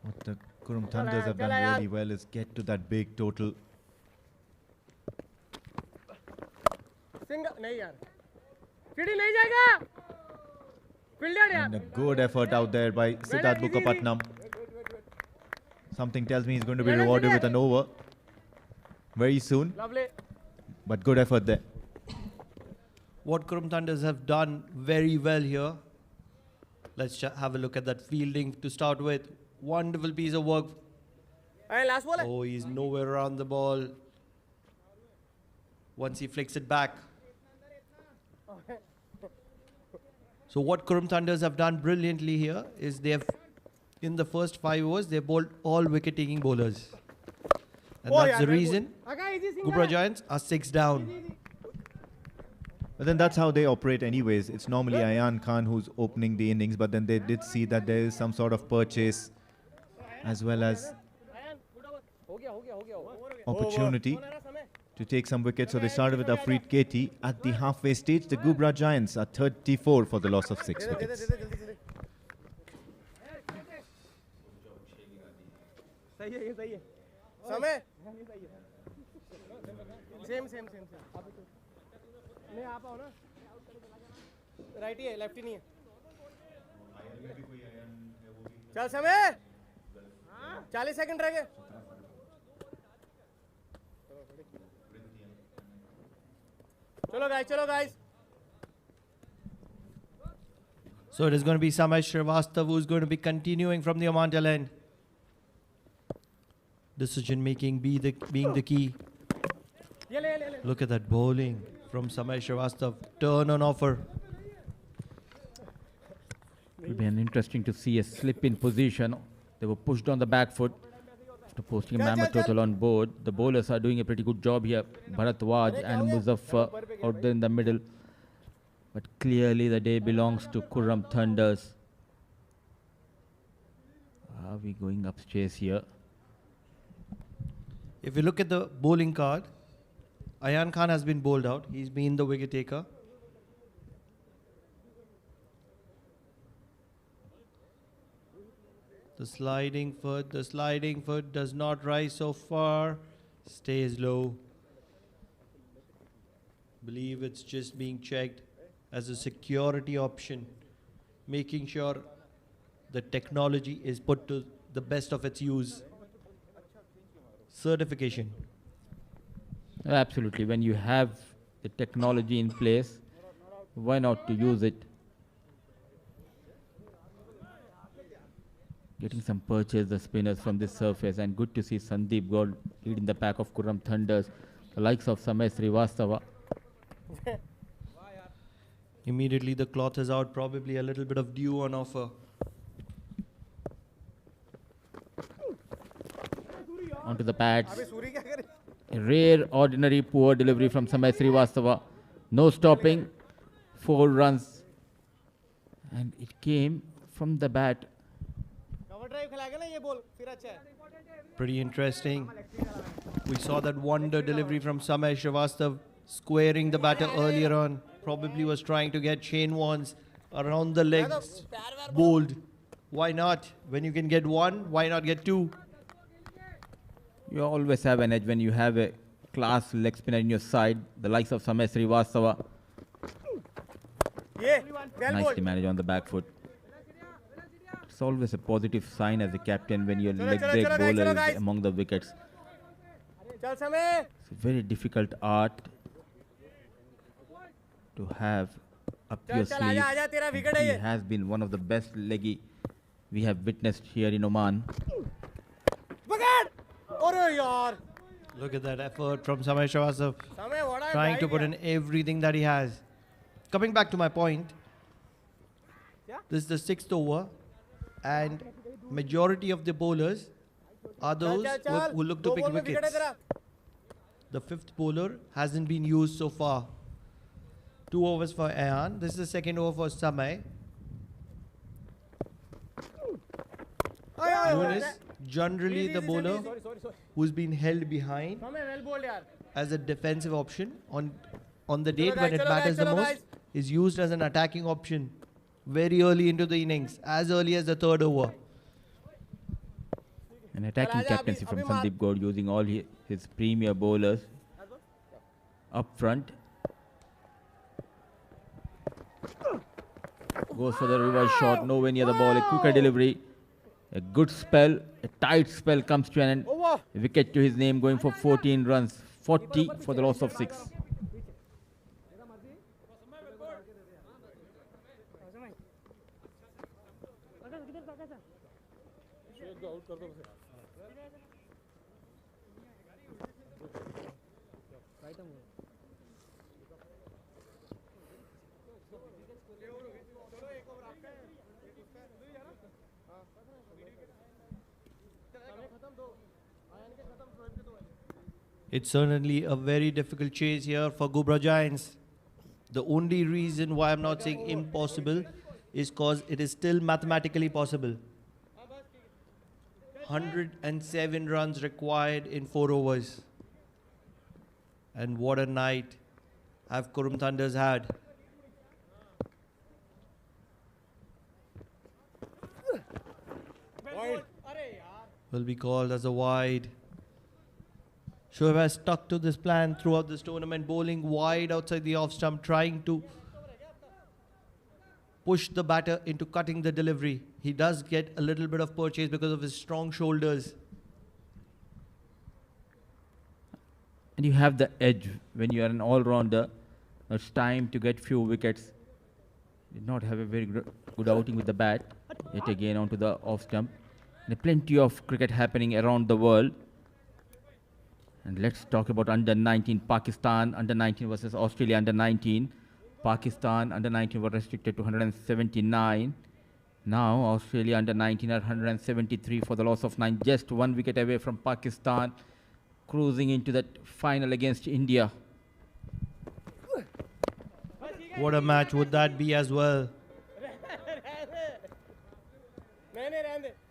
What the Qurum Thunders have done really well is get to that big total. Single नहीं यार सीढ़ी नहीं जाएगा fielder यार And a good effort out there by Siddharth Mukapatnam. Something tells me he's going to be rewarded with an over very soon. Lovely. But good effort there. What Qurum Thunders have done very well here. Let's have a look at that fielding to start with. Wonderful piece of work. And last ball. Oh, he's nowhere around the ball. Once he flicks it back. So what Qurum Thunders have done brilliantly here is they have, in the first 5 overs, they bowled all wicket-taking bowlers. And that's the reason Ghubrah Giants are 6 down. But then that's how they operate anyways. It's normally Ayan Khan who's opening the innings, but then they did see that there is some sort of purchase as well as opportunity to take some wickets. So they started with Afreed Katie. At the halfway stage, the Ghubrah Giants are 34 for the loss of 6 wickets. समय same नहीं आ पाओ ना right ही है left ही नहीं है चल समय 40 second रह गए चलो guys So it is going to be Samay Srivastav who's going to be continuing from the Oman end. Decision making being the key. Look at that bowling from Samay Srivastav. Turn on offer. It will be interesting to see a slip in position. They were pushed on the back foot after posting a mammoth total on board. The bowlers are doing a pretty good job here. Bharatwaj and Muzaffar out there in the middle. But clearly the day belongs to Qurum Thunders. Are we going upstairs here? If you look at the bowling card, Ayan Khan has been bowled out. He's been the wicket taker. The sliding foot does not rise so far. Stays low. Believe it's just being checked as a security option, making sure the technology is put to the best of its use. Certification. Absolutely. When you have the technology in place, why not to use it? Getting some purchase the spinners from this surface, and good to see Sandeep Gaur leading the pack of Qurum Thunders, the likes of Samay Srivastava. Immediately the cloth is out, probably a little bit of dew on offer. onto the pads. अबे सूरी क्या करे? A rare, ordinary, poor delivery from Samay Srivastava. No stopping. 4 runs. And it came from the bat. Cover drive खिलाएगा ना ये ball फिर अच्छा है. Pretty interesting. We saw that wonder delivery from Samay Srivastav squaring the batter earlier on. Probably was trying to get chain ones around the legs. Bowled. Why not? When you can get one, why not get two? You always have an edge when you have a class leg spinner in your side, the likes of Samay Srivastava. ये well Nicely bowled. managed on the back foot. It's always a positive sign as a captain when your leg chalo, break chalo, guys, bowler chalo, is guys. among the wickets. चल समय. It's a very difficult art to have up your चल sleeve. आजा तेरा And wicket है he ये. has been one of the best leggy we have witnessed here in Oman. Wicket. अरे यार. Look at that effort from Samay Srivastav. समय what a Trying to drive put यार. in everything that he has. Coming back to my point. Yeah? This is the 6th over. And majority of the bowlers are those who look to दो pick ball में wicket है wickets. तेरा. The 5th bowler hasn't been used so far. 2 overs for Ayan. This is the 2nd over for Samay. Known as generally the bowler Sorry. who's been held behind समय well bowled यार. as a defensive option on the date guys, when it chalo, matters guys, the chalo, most guys. is used as an attacking option very early into the innings, as early as the 3rd over. An attacking Raja, captaincy from abhi maar. Sandeep Gaur using all his premier bowlers up front. Goes for the reverse shot, nowhere near the ball, a quicker delivery. A good spell, a tight spell comes to an end. Over. A wicket to his name, going for 14 runs, 40 for the loss of 6. It's certainly a very difficult chase here for Ghubrah Giants. The only reason why I'm not saying impossible is because it is still mathematically possible. 107 runs required in 4 overs. And what a night have Qurum Thunders had. Will be called as a wide. Shoaib has stuck to this plan throughout this tournament, bowling wide outside the off stump, trying to push the batter into cutting the delivery. He does get a little bit of purchase because of his strong shoulders. And you have the edge when you are an all-rounder. It's time to get few wickets. Did not have a very good outing with the bat. Yet again onto the off stump. And plenty of cricket happening around the world. And let's talk about under-19 Pakistan. Under-19 versus Australia under-19. Pakistan under-19 were restricted to 179. Now Australia under-19 are 173 for the loss of 9. Just 1 wicket away from Pakistan. Cruising into that final against India. What a match would that be as well.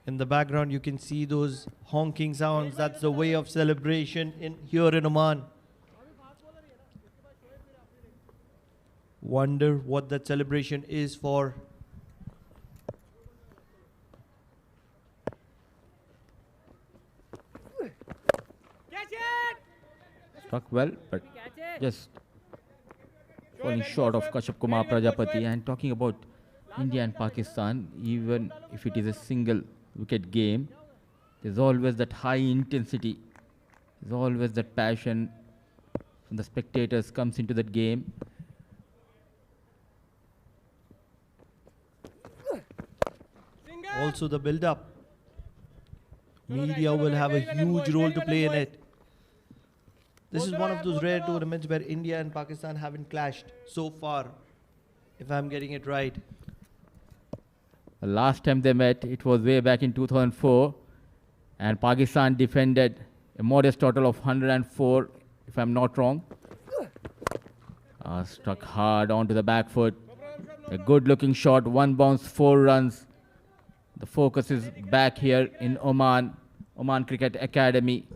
In the background, you can see those honking sounds. That's the way of celebration here in Oman. Wonder what that celebration is for. Struck well, but just falling short of Kashyap Kumar Prajapati. And talking about India and Pakistan, even if it is a single wicket game, there's always that high intensity. There's always that passion from the spectators comes into that game. Also the build-up. Media will have a huge role to play in it. This is one of those rare tournaments where India and Pakistan haven't clashed so far, if I'm getting it right. The last time they met, it was way back in 2004, and Pakistan defended A modest total of 104, if I'm not wrong. Struck hard onto the back foot. A good looking shot, 1 bounce, 4 runs. The focus is back here in Oman Cricket Academy.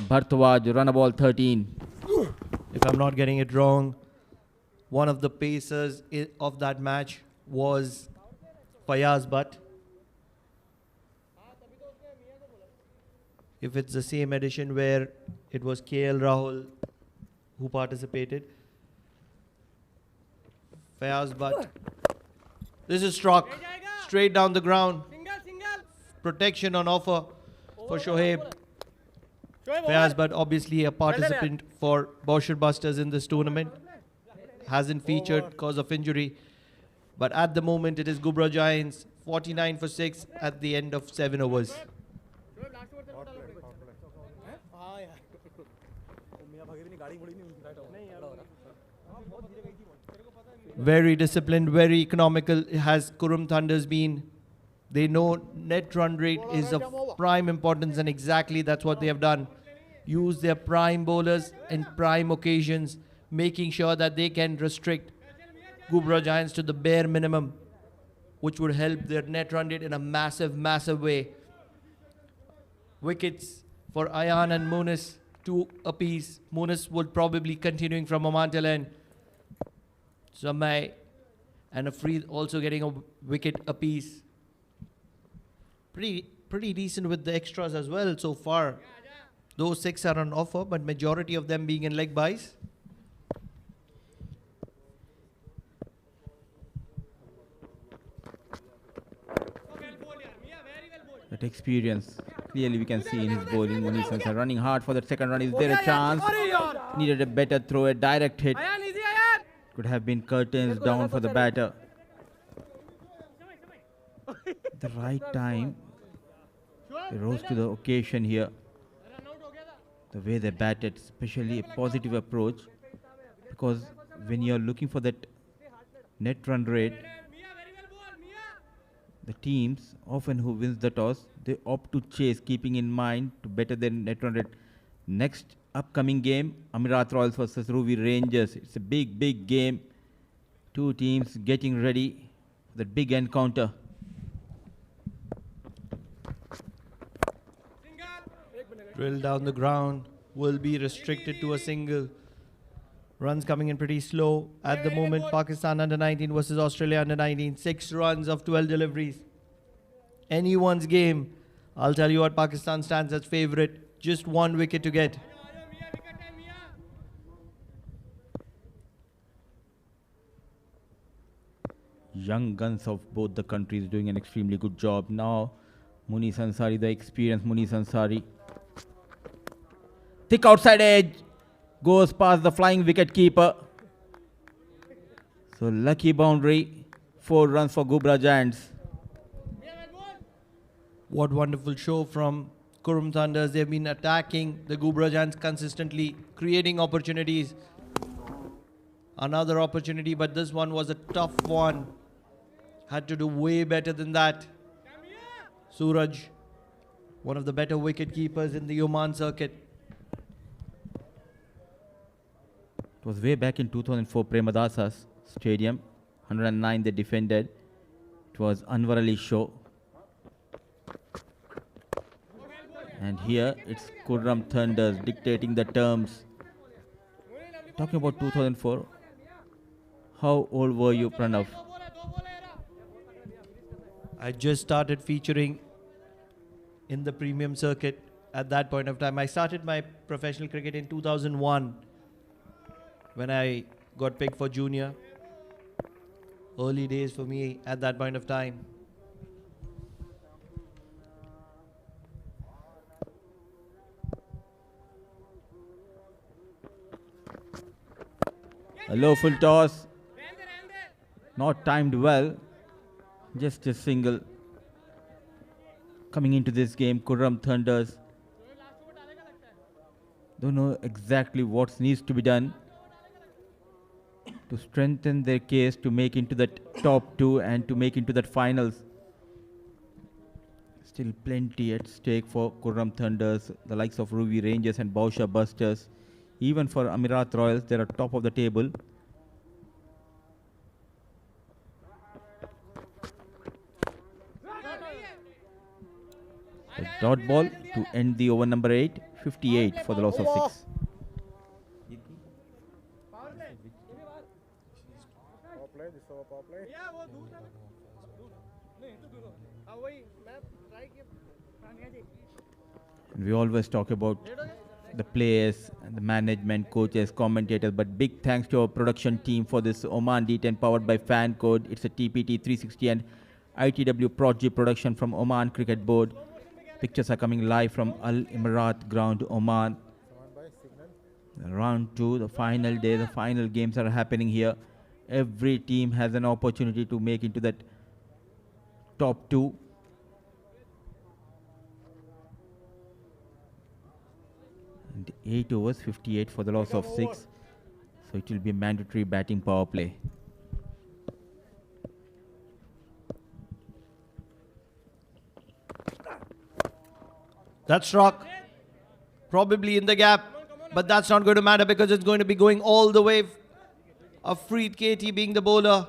Bhartwaj, run a ball 13. If I'm not getting it wrong, one of the pacers of that match was Fayaz Butt. If it's the same edition where it was KL Rahul who participated. Fayaz Butt. This is struck straight down the ground. Protection on offer for Shoaib. Fayaz Butt, obviously a participant for Boucher Busters in this tournament. Hasn't featured because of injury. But at the moment, it is Ghubrah Giants 49 for 6 at the end of 7 overs. Very disciplined, very economical has Qurum Thunders been. They know net run rate is of prime importance, and exactly that's what they have done. Use their prime bowlers in prime occasions, making sure that they can restrict Ghubrah Giants to the bare minimum, which would help their net run rate in a massive, massive way. Wickets for Ayan and Munis, 2 apiece. Munis would probably continuing from Oman till end. Samay and Afreed also getting a wicket apiece. Pretty decent with the extras as well so far. Those 6 are on offer, but majority of them being in leg buys. That experience, clearly we can see in his bowling. Muni Sansari running hard for that second run. Is there a chance? Needed a better throw, a direct hit. Could have been curtains down for the batter. The right time. They rose to the occasion here. The way they batted, especially a positive approach. Because when you're looking for that net run rate, the teams often who wins the toss, they opt to chase, keeping in mind to better their net run rate. Next upcoming game, Amirat Royals versus Ruby Rangers. It's a big, big game. 2 teams getting ready for the big encounter. Drill down the ground will be restricted to a single. Runs coming in pretty slow. At the moment, Pakistan under-19 versus Australia under-19. 6 runs of 12 deliveries. Anyone's game. I'll tell you what, Pakistan stands as favourite. Just 1 wicket to get. Young guns of both the countries doing an extremely good job. Now, Muni Sansari, the experienced Muni Sansari. Thick outside edge. Goes past the flying wicket keeper. So lucky boundary. 4 runs for Ghubrah Giants. What wonderful show from Qurum Thunders. They've been attacking the Ghubrah Giants consistently, creating opportunities. Another opportunity, but this one was a tough one. Had to do way better than that. Suraj, one of the better wicket keepers in the Oman circuit. It was way back in 2004, Premadasas Stadium. 109 they defended. It was Anwar Ali's show. And here it's Qurum Thunders dictating the terms. Talking about 2004, how old were you, Pranav? I just started featuring in the premium circuit at that point of time. I started my professional cricket in 2001 when I got picked for junior. Early days for me at that point of time. A low full toss. Not timed well. Just a single. Coming into this game, Qurum Thunders don't know exactly what needs to be done to strengthen their case to make into that top 2 and to make into that finals. Still plenty at stake for Qurum Thunders, the likes of Ruby Rangers and Bausha Busters. Even for Amirat Royals, they're at top of the table. A dot ball to end the over number 8, 58 for the loss of 6. Power play, this over power play. And we always talk about the players and the management, coaches, commentators, but big thanks to our production team for this Oman D10 powered by Fancode. It's a TPT 360 and ITW Prodigy production from Oman Cricket Board. Pictures are coming live from Al Emirat ground, Oman. Round 2, the final day, the final games are happening here. Every team has an opportunity to make into that top 2. And 8 overs, 58 for the loss of 6. So it will be a mandatory batting power play. That struck probably in the gap, but that's not going to matter because it's going to be going all the way. Afreed KT being the bowler.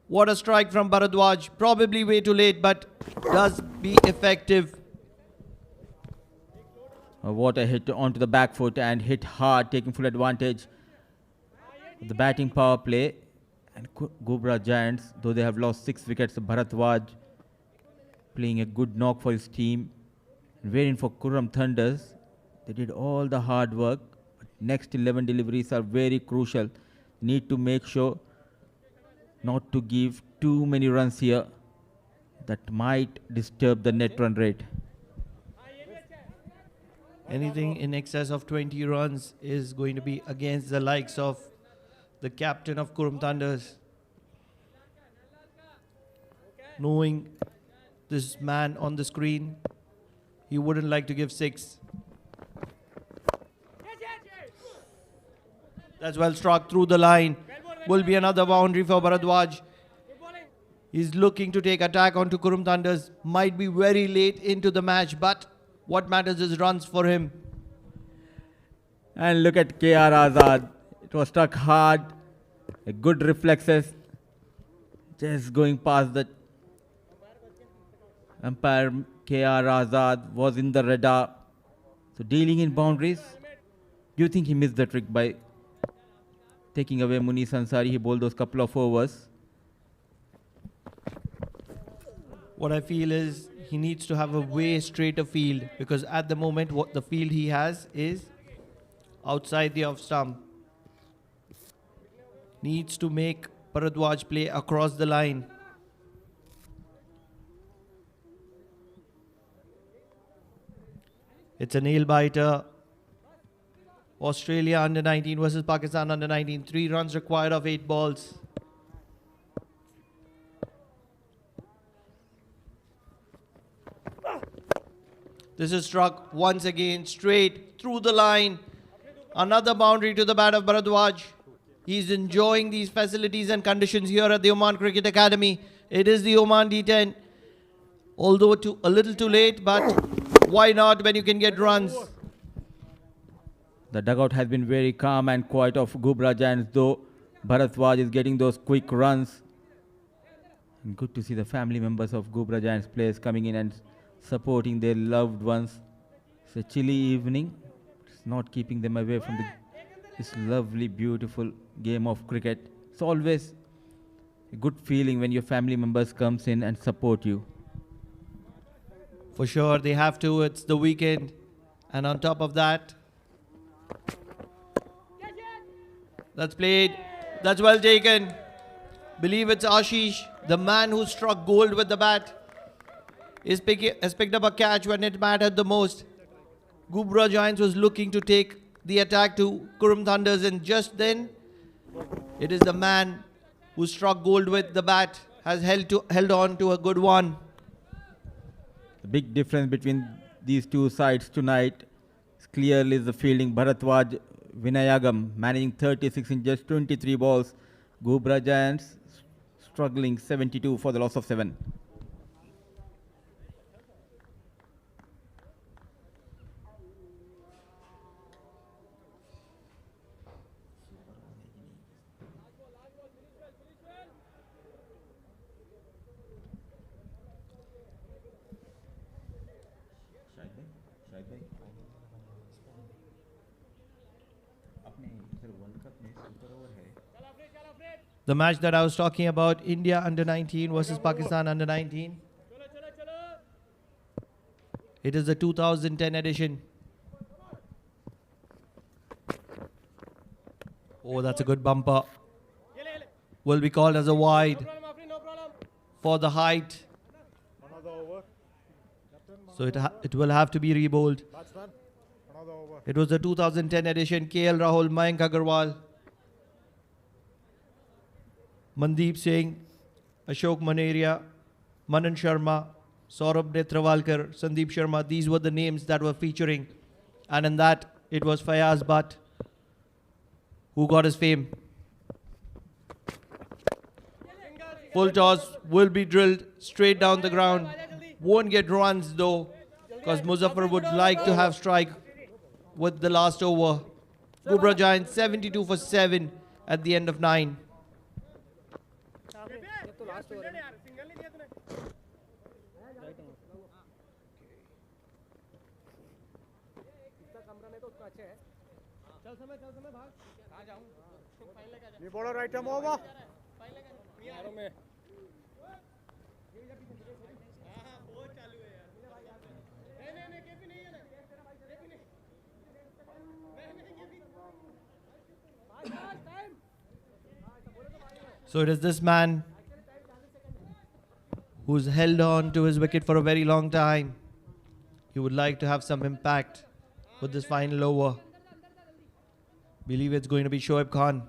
What a strike from Bharadwaj. Probably way too late, but does be effective. What a hit onto the back foot and hit hard, taking full advantage of the batting power play. And Ghubrah Giants, though they have lost 6 wickets, Bharadwaj playing a good knock for his team. And wherein for Qurum Thunders, they did all the hard work. But next 11 deliveries are very crucial. Need to make sure not to give too many runs here. That might disturb the net run rate. Anything in excess of 20 runs is going to be against the likes of the captain of Qurum Thunders. Knowing this man on the screen, he wouldn't like to give 6. That's well struck through the line. Will be another boundary for Bharadwaj. He's looking to take attack onto Qurum Thunders. Might be very late into the match, but what matters is runs for him. And look at KR Azad. It was struck hard. A good reflexes. Just going past the umpire. KR Azad was in the radar. So dealing in boundaries. Do you think he missed the trick by taking away Munis Ansari? He bowled those couple of overs. What I feel is he needs to have a way straighter field, because at the moment what the field he has is outside the off stump. Needs to make Bharadwaj play across the line. It's a nail biter. Australia under 19 versus Pakistan under 19. 3 runs required of 8 balls. This is struck once again straight through the line. Another boundary to the bat of Bharadwaj. He's enjoying these facilities and conditions here at the Oman Cricket Academy. It is the Oman D10. Although a little too late, but why not when you can get runs? The dugout has been very calm and quiet of Ghubrah Giants, though Bharadwaj is getting those quick runs. And good to see the family members of Ghubrah Giants players coming in and supporting their loved ones. It's a chilly evening. It's not keeping them away from this lovely, beautiful game of cricket. It's always a good feeling when your family members comes in and support you. For sure, they have to. It's the weekend. And on top of that, that's played. That's well taken. Believe it's Ashish, the man who struck gold with the bat, has picked up a catch when it mattered the most. Ghubrah Giants was looking to take the attack to Qurum Thunders, and just then it is the man who struck gold with the bat has held on to a good one. The big difference between these two sides tonight is clearly the fielding. Bharadwaj Vinayagam managing 36 in just 23 balls. Ghubrah Giants struggling 72 for the loss of 7. The match that I was talking about, India under 19 versus Pakistan under 19. It is the 2010 edition. Oh, that's a good bumper. Will be called as a wide for the height. Another over. So it will have to be rebowled. Batsman. Another over. It was the 2010 edition. KL Rahul, Mayank Agarwal, Mandeep Singh, Ashok Maneria, Manan Sharma, Saurabh Netrawalkar, Sandeep Sharma. These were the names that were featuring. And in that, it was Fayaz Bhatt who got his fame. Full toss will be drilled straight down the ground. Won't get runs though, because Muzaffar would like to have strike with the last over. Ghubrah Giants 72 for 7 at the end of 9. The bowler item over. So it is this man who's held on to his wicket for a very long time. He would like to have some impact with this final over. Believe it's going to be Shoaib Khan.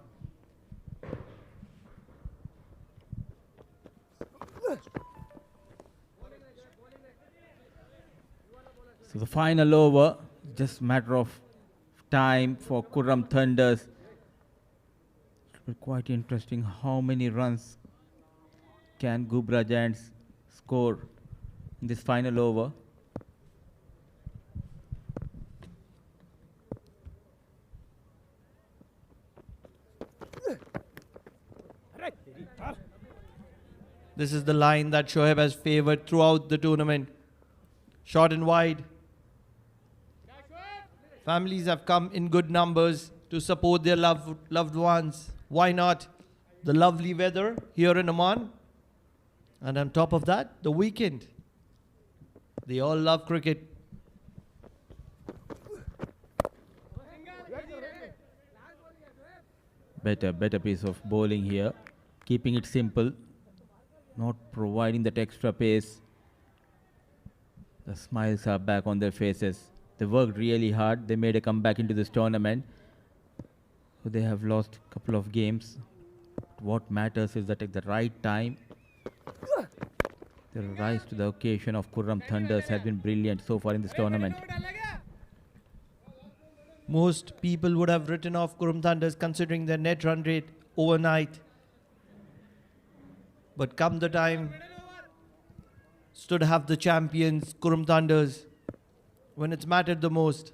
So the final over, just matter of time for Qurum Thunders. It will be quite interesting how many runs can Ghubrah Giants score in this final over. This is the line that Shoaib has favored throughout the tournament. Short and wide. Families have come in good numbers to support their loved ones. Why not? The lovely weather here in Oman. And on top of that, the weekend. They all love cricket. Better piece of bowling here. Keeping it simple. Not providing that extra pace. The smiles are back on their faces. They worked really hard. They made a comeback into this tournament. So they have lost a couple of games. What matters is that at the right time, the rise to the occasion of Qurum Thunders has been brilliant so far in this tournament. Most people would have written off Qurum Thunders considering their net run rate overnight. But come the time, stood have the champions, Qurum Thunders, when it's mattered the most.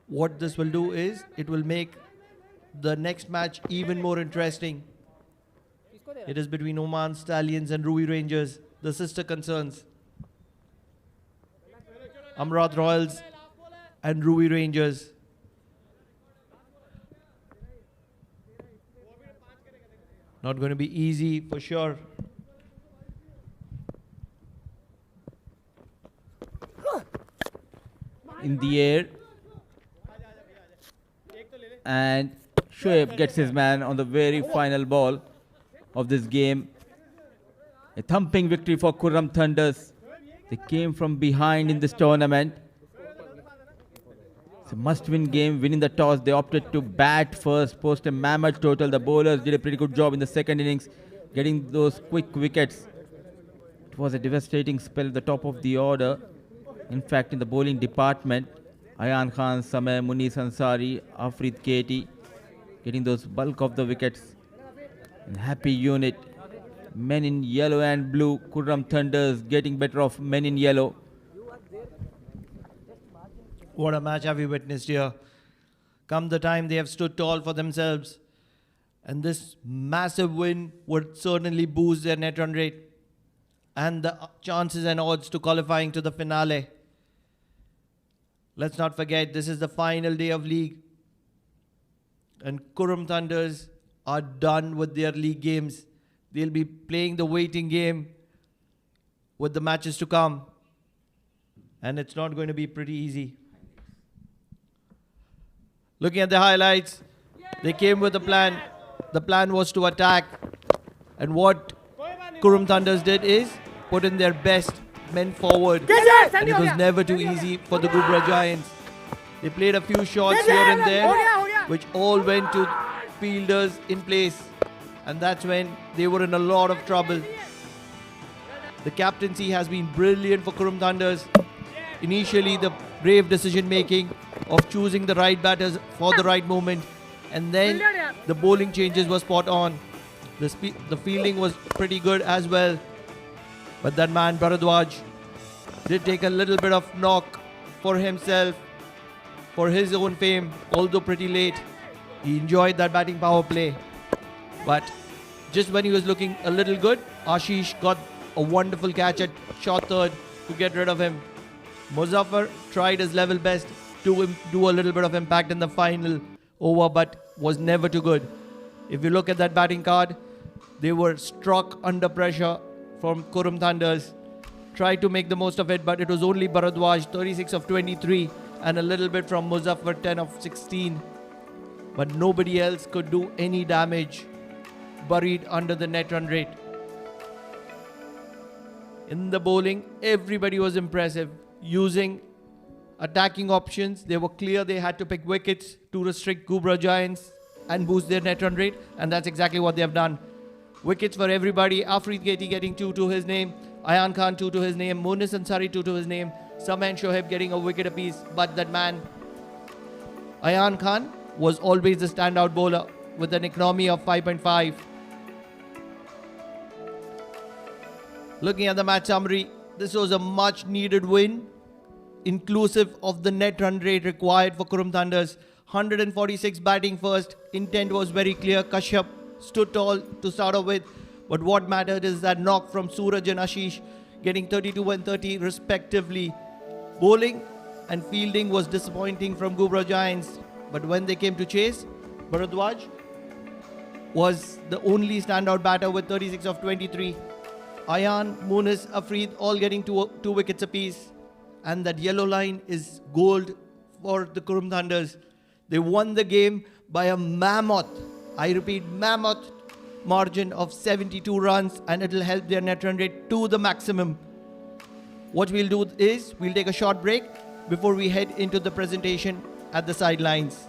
What this will do is, it will make the next match even more interesting. It is between Oman Stallions and Ruby Rangers, the sister concerns. Amrat Royals and Ruby Rangers. Not going to be easy for sure. In the air. And Shoaib gets his man on the very final ball of this game. A thumping victory for Qurum Thunders. They came from behind in this tournament. It's a must-win game. Winning the toss, they opted to bat first, post a mammoth total. The bowlers did a pretty good job in the second innings, getting those quick wickets. It was a devastating spell at the top of the order. In fact, in the bowling department, Ayan Khan, Samay, Munis Ansari, Afrid Katie, getting those bulk of the wickets. And happy unit. Men in yellow and blue. Qurum Thunders getting better of men in yellow. What a match have we witnessed here. Come the time, they have stood tall for themselves. And this massive win would certainly boost their net run rate and the chances and odds to qualifying to the finale. Let's not forget, this is the final day of league. and Qurum Thunders are done with their league games. They'll be playing the waiting game with the matches to come. And it's not going to be pretty easy. Looking at the highlights, they came with a plan. The plan was to attack. And what Qurum Thunders did is put in their best men forward. And it was never too easy for the Ghubrah Giants. They played a few shots here and there, which all went to fielders in place. And that's when they were in a lot of trouble. The captaincy has been brilliant for Qurum Thunders. Initially, the brave decision making of choosing the right batters for the right moment, and then the bowling changes were spot on. The fielding was pretty good as well, but that man Bharadwaj did take a little bit of knock for himself, for his own fame, although pretty late. He enjoyed that batting power play, but just when he was looking a little good, Ashish got a wonderful catch at short third to get rid of him. Muzaffar tried his level best to do a little bit of impact in the final over, but was never too good. If you look at that batting card, they were struck under pressure from Qurum Thunders. Tried to make the most of it, but it was only Bharadwaj, 36 of 23, and a little bit from Muzaffar, 10 of 16. But nobody else could do any damage, buried under the net run rate. In the bowling, everybody was impressive. Using attacking options, they were clear they had to pick wickets to restrict Ghubrah Giants and boost their net run rate, and that's exactly what they have done. Wickets for everybody. Afreed Katie getting 2 to his name, Ayan Khan 2 to his name, Munis Ansari 2 to his name, Saman Shoaib getting a wicket apiece, but that man Ayan Khan was always the standout bowler with an economy of 5.5. Looking at the match summary, this was a much needed win, inclusive of the net run rate required for Qurum Thunders. 146 batting first. Intent was very clear. Kashyap stood tall to start off with. But what mattered is that knock from Suraj and Ashish getting 32 and 30 respectively. Bowling and fielding was disappointing from Ghubrah Giants. But when they came to chase, Bharadwaj was the only standout batter with 36 of 23. Ayan, Munis, Afreed all getting two wickets apiece. And that yellow line is gold for the Qurum Thunders. They won the game by a mammoth, I repeat, mammoth margin of 72 runs, and it will help their net run rate to the maximum. What we'll do is we'll take a short break before we head into the presentation at the sidelines.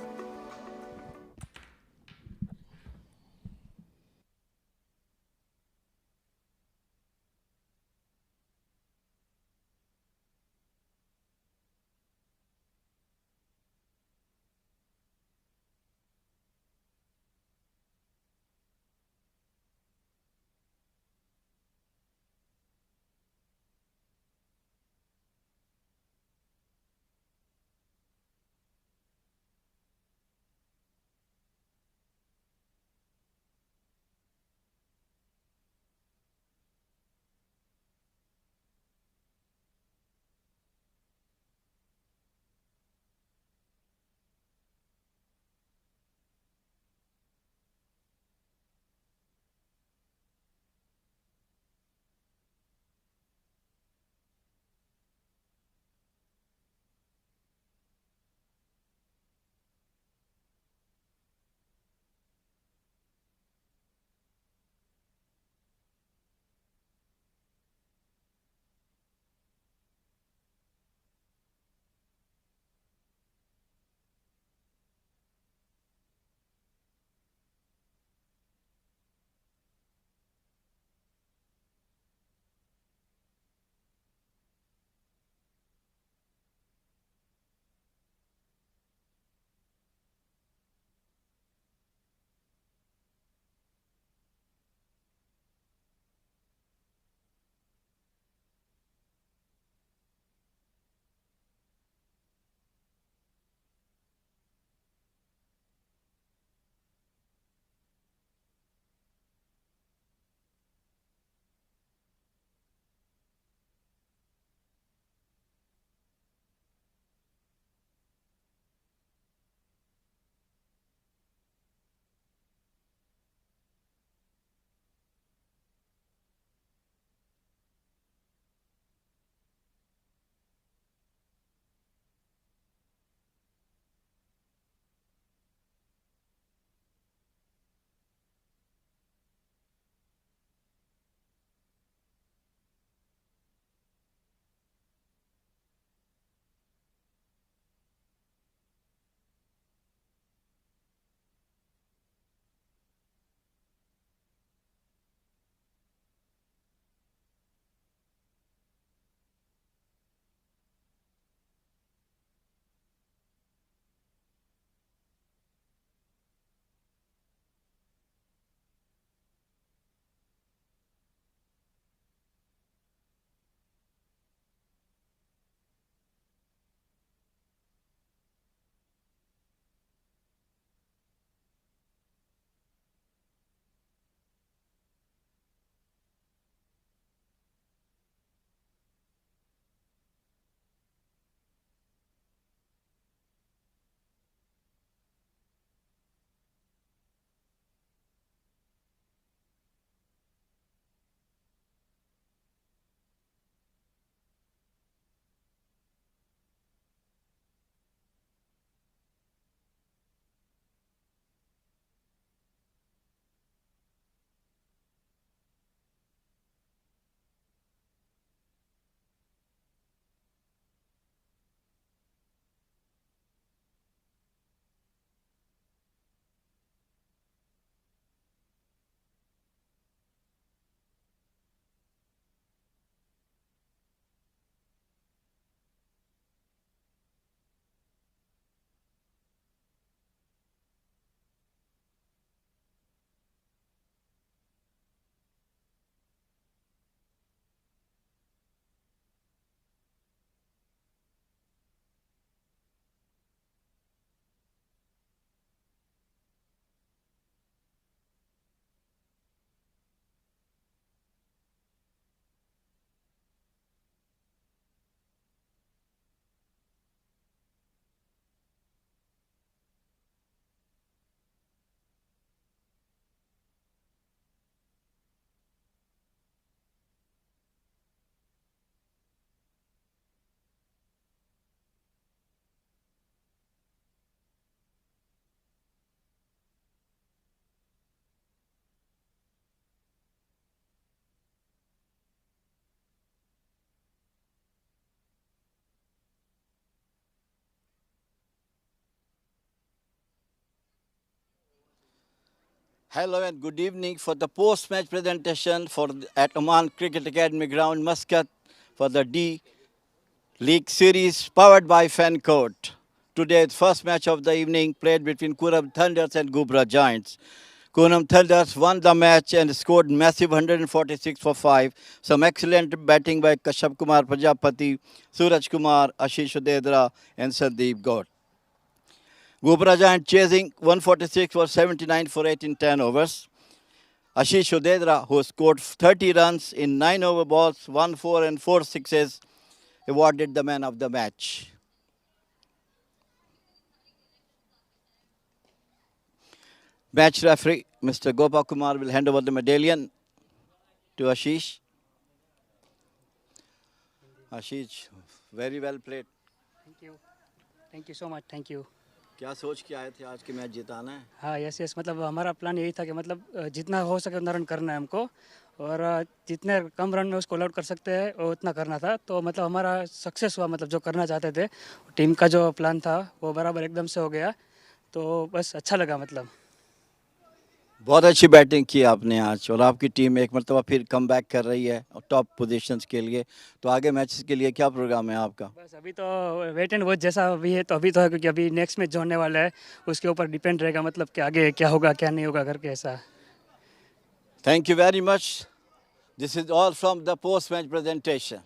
Hello and good evening for the post-match presentation at Oman Cricket Academy ground, Muscat, for the D League series powered by Fancode. Today's first match of the evening played between Qurum Thunders and Ghubrah Giants. Qurum Thunders won the match and scored massive 146 for 5. Some excellent batting by Kashyap Kumar Prajapati, Suraj Kumar, Ashish Udedra and Sandeep Gaur. Ghubrah Giant chasing 146 for 79 for 8 in 10 overs. Ashish Udedra, who scored 30 runs in 9 over balls, 1 4 and 4 sixes, awarded the man of the match. Match referee, Mr. Gopal Kumar, will hand over the medallion to Ashish. Ashish, very well played. Thank you. Thank you so much. Thank you. क्या सोच के आए थे आज के match जिताना है? हाँ yes yes मतलब हमारा प्लान यही था कि मतलब जितना हो सके उतना रन करना है हमको और जितने कम रन में उसको ऑल आउट कर सकते हैं और उतना करना था तो मतलब हमारा सक्सेस हुआ मतलब जो करना चाहते थे टीम का जो प्लान था वो बराबर एकदम से हो गया तो बस अच्छा लगा मतलब बहुत अच्छी बैटिंग की आपने आज और आपकी टीम एक मरतबा फिर कम बैक कर रही है टॉप पोजीशंस के लिए तो आगे मैचेस के लिए क्या प्रोग्राम है आपका? बस अभी तो वेट एंड वॉच जैसा अभी है तो अभी तो है क्योंकि अभी नेक्स्ट मैच जो होने वाला है उसके ऊपर डिपेंड रहेगा मतलब कि आगे क्या होगा क्या नहीं होगा करके ऐसा. Thank you very much. This is all from the post-match presentation.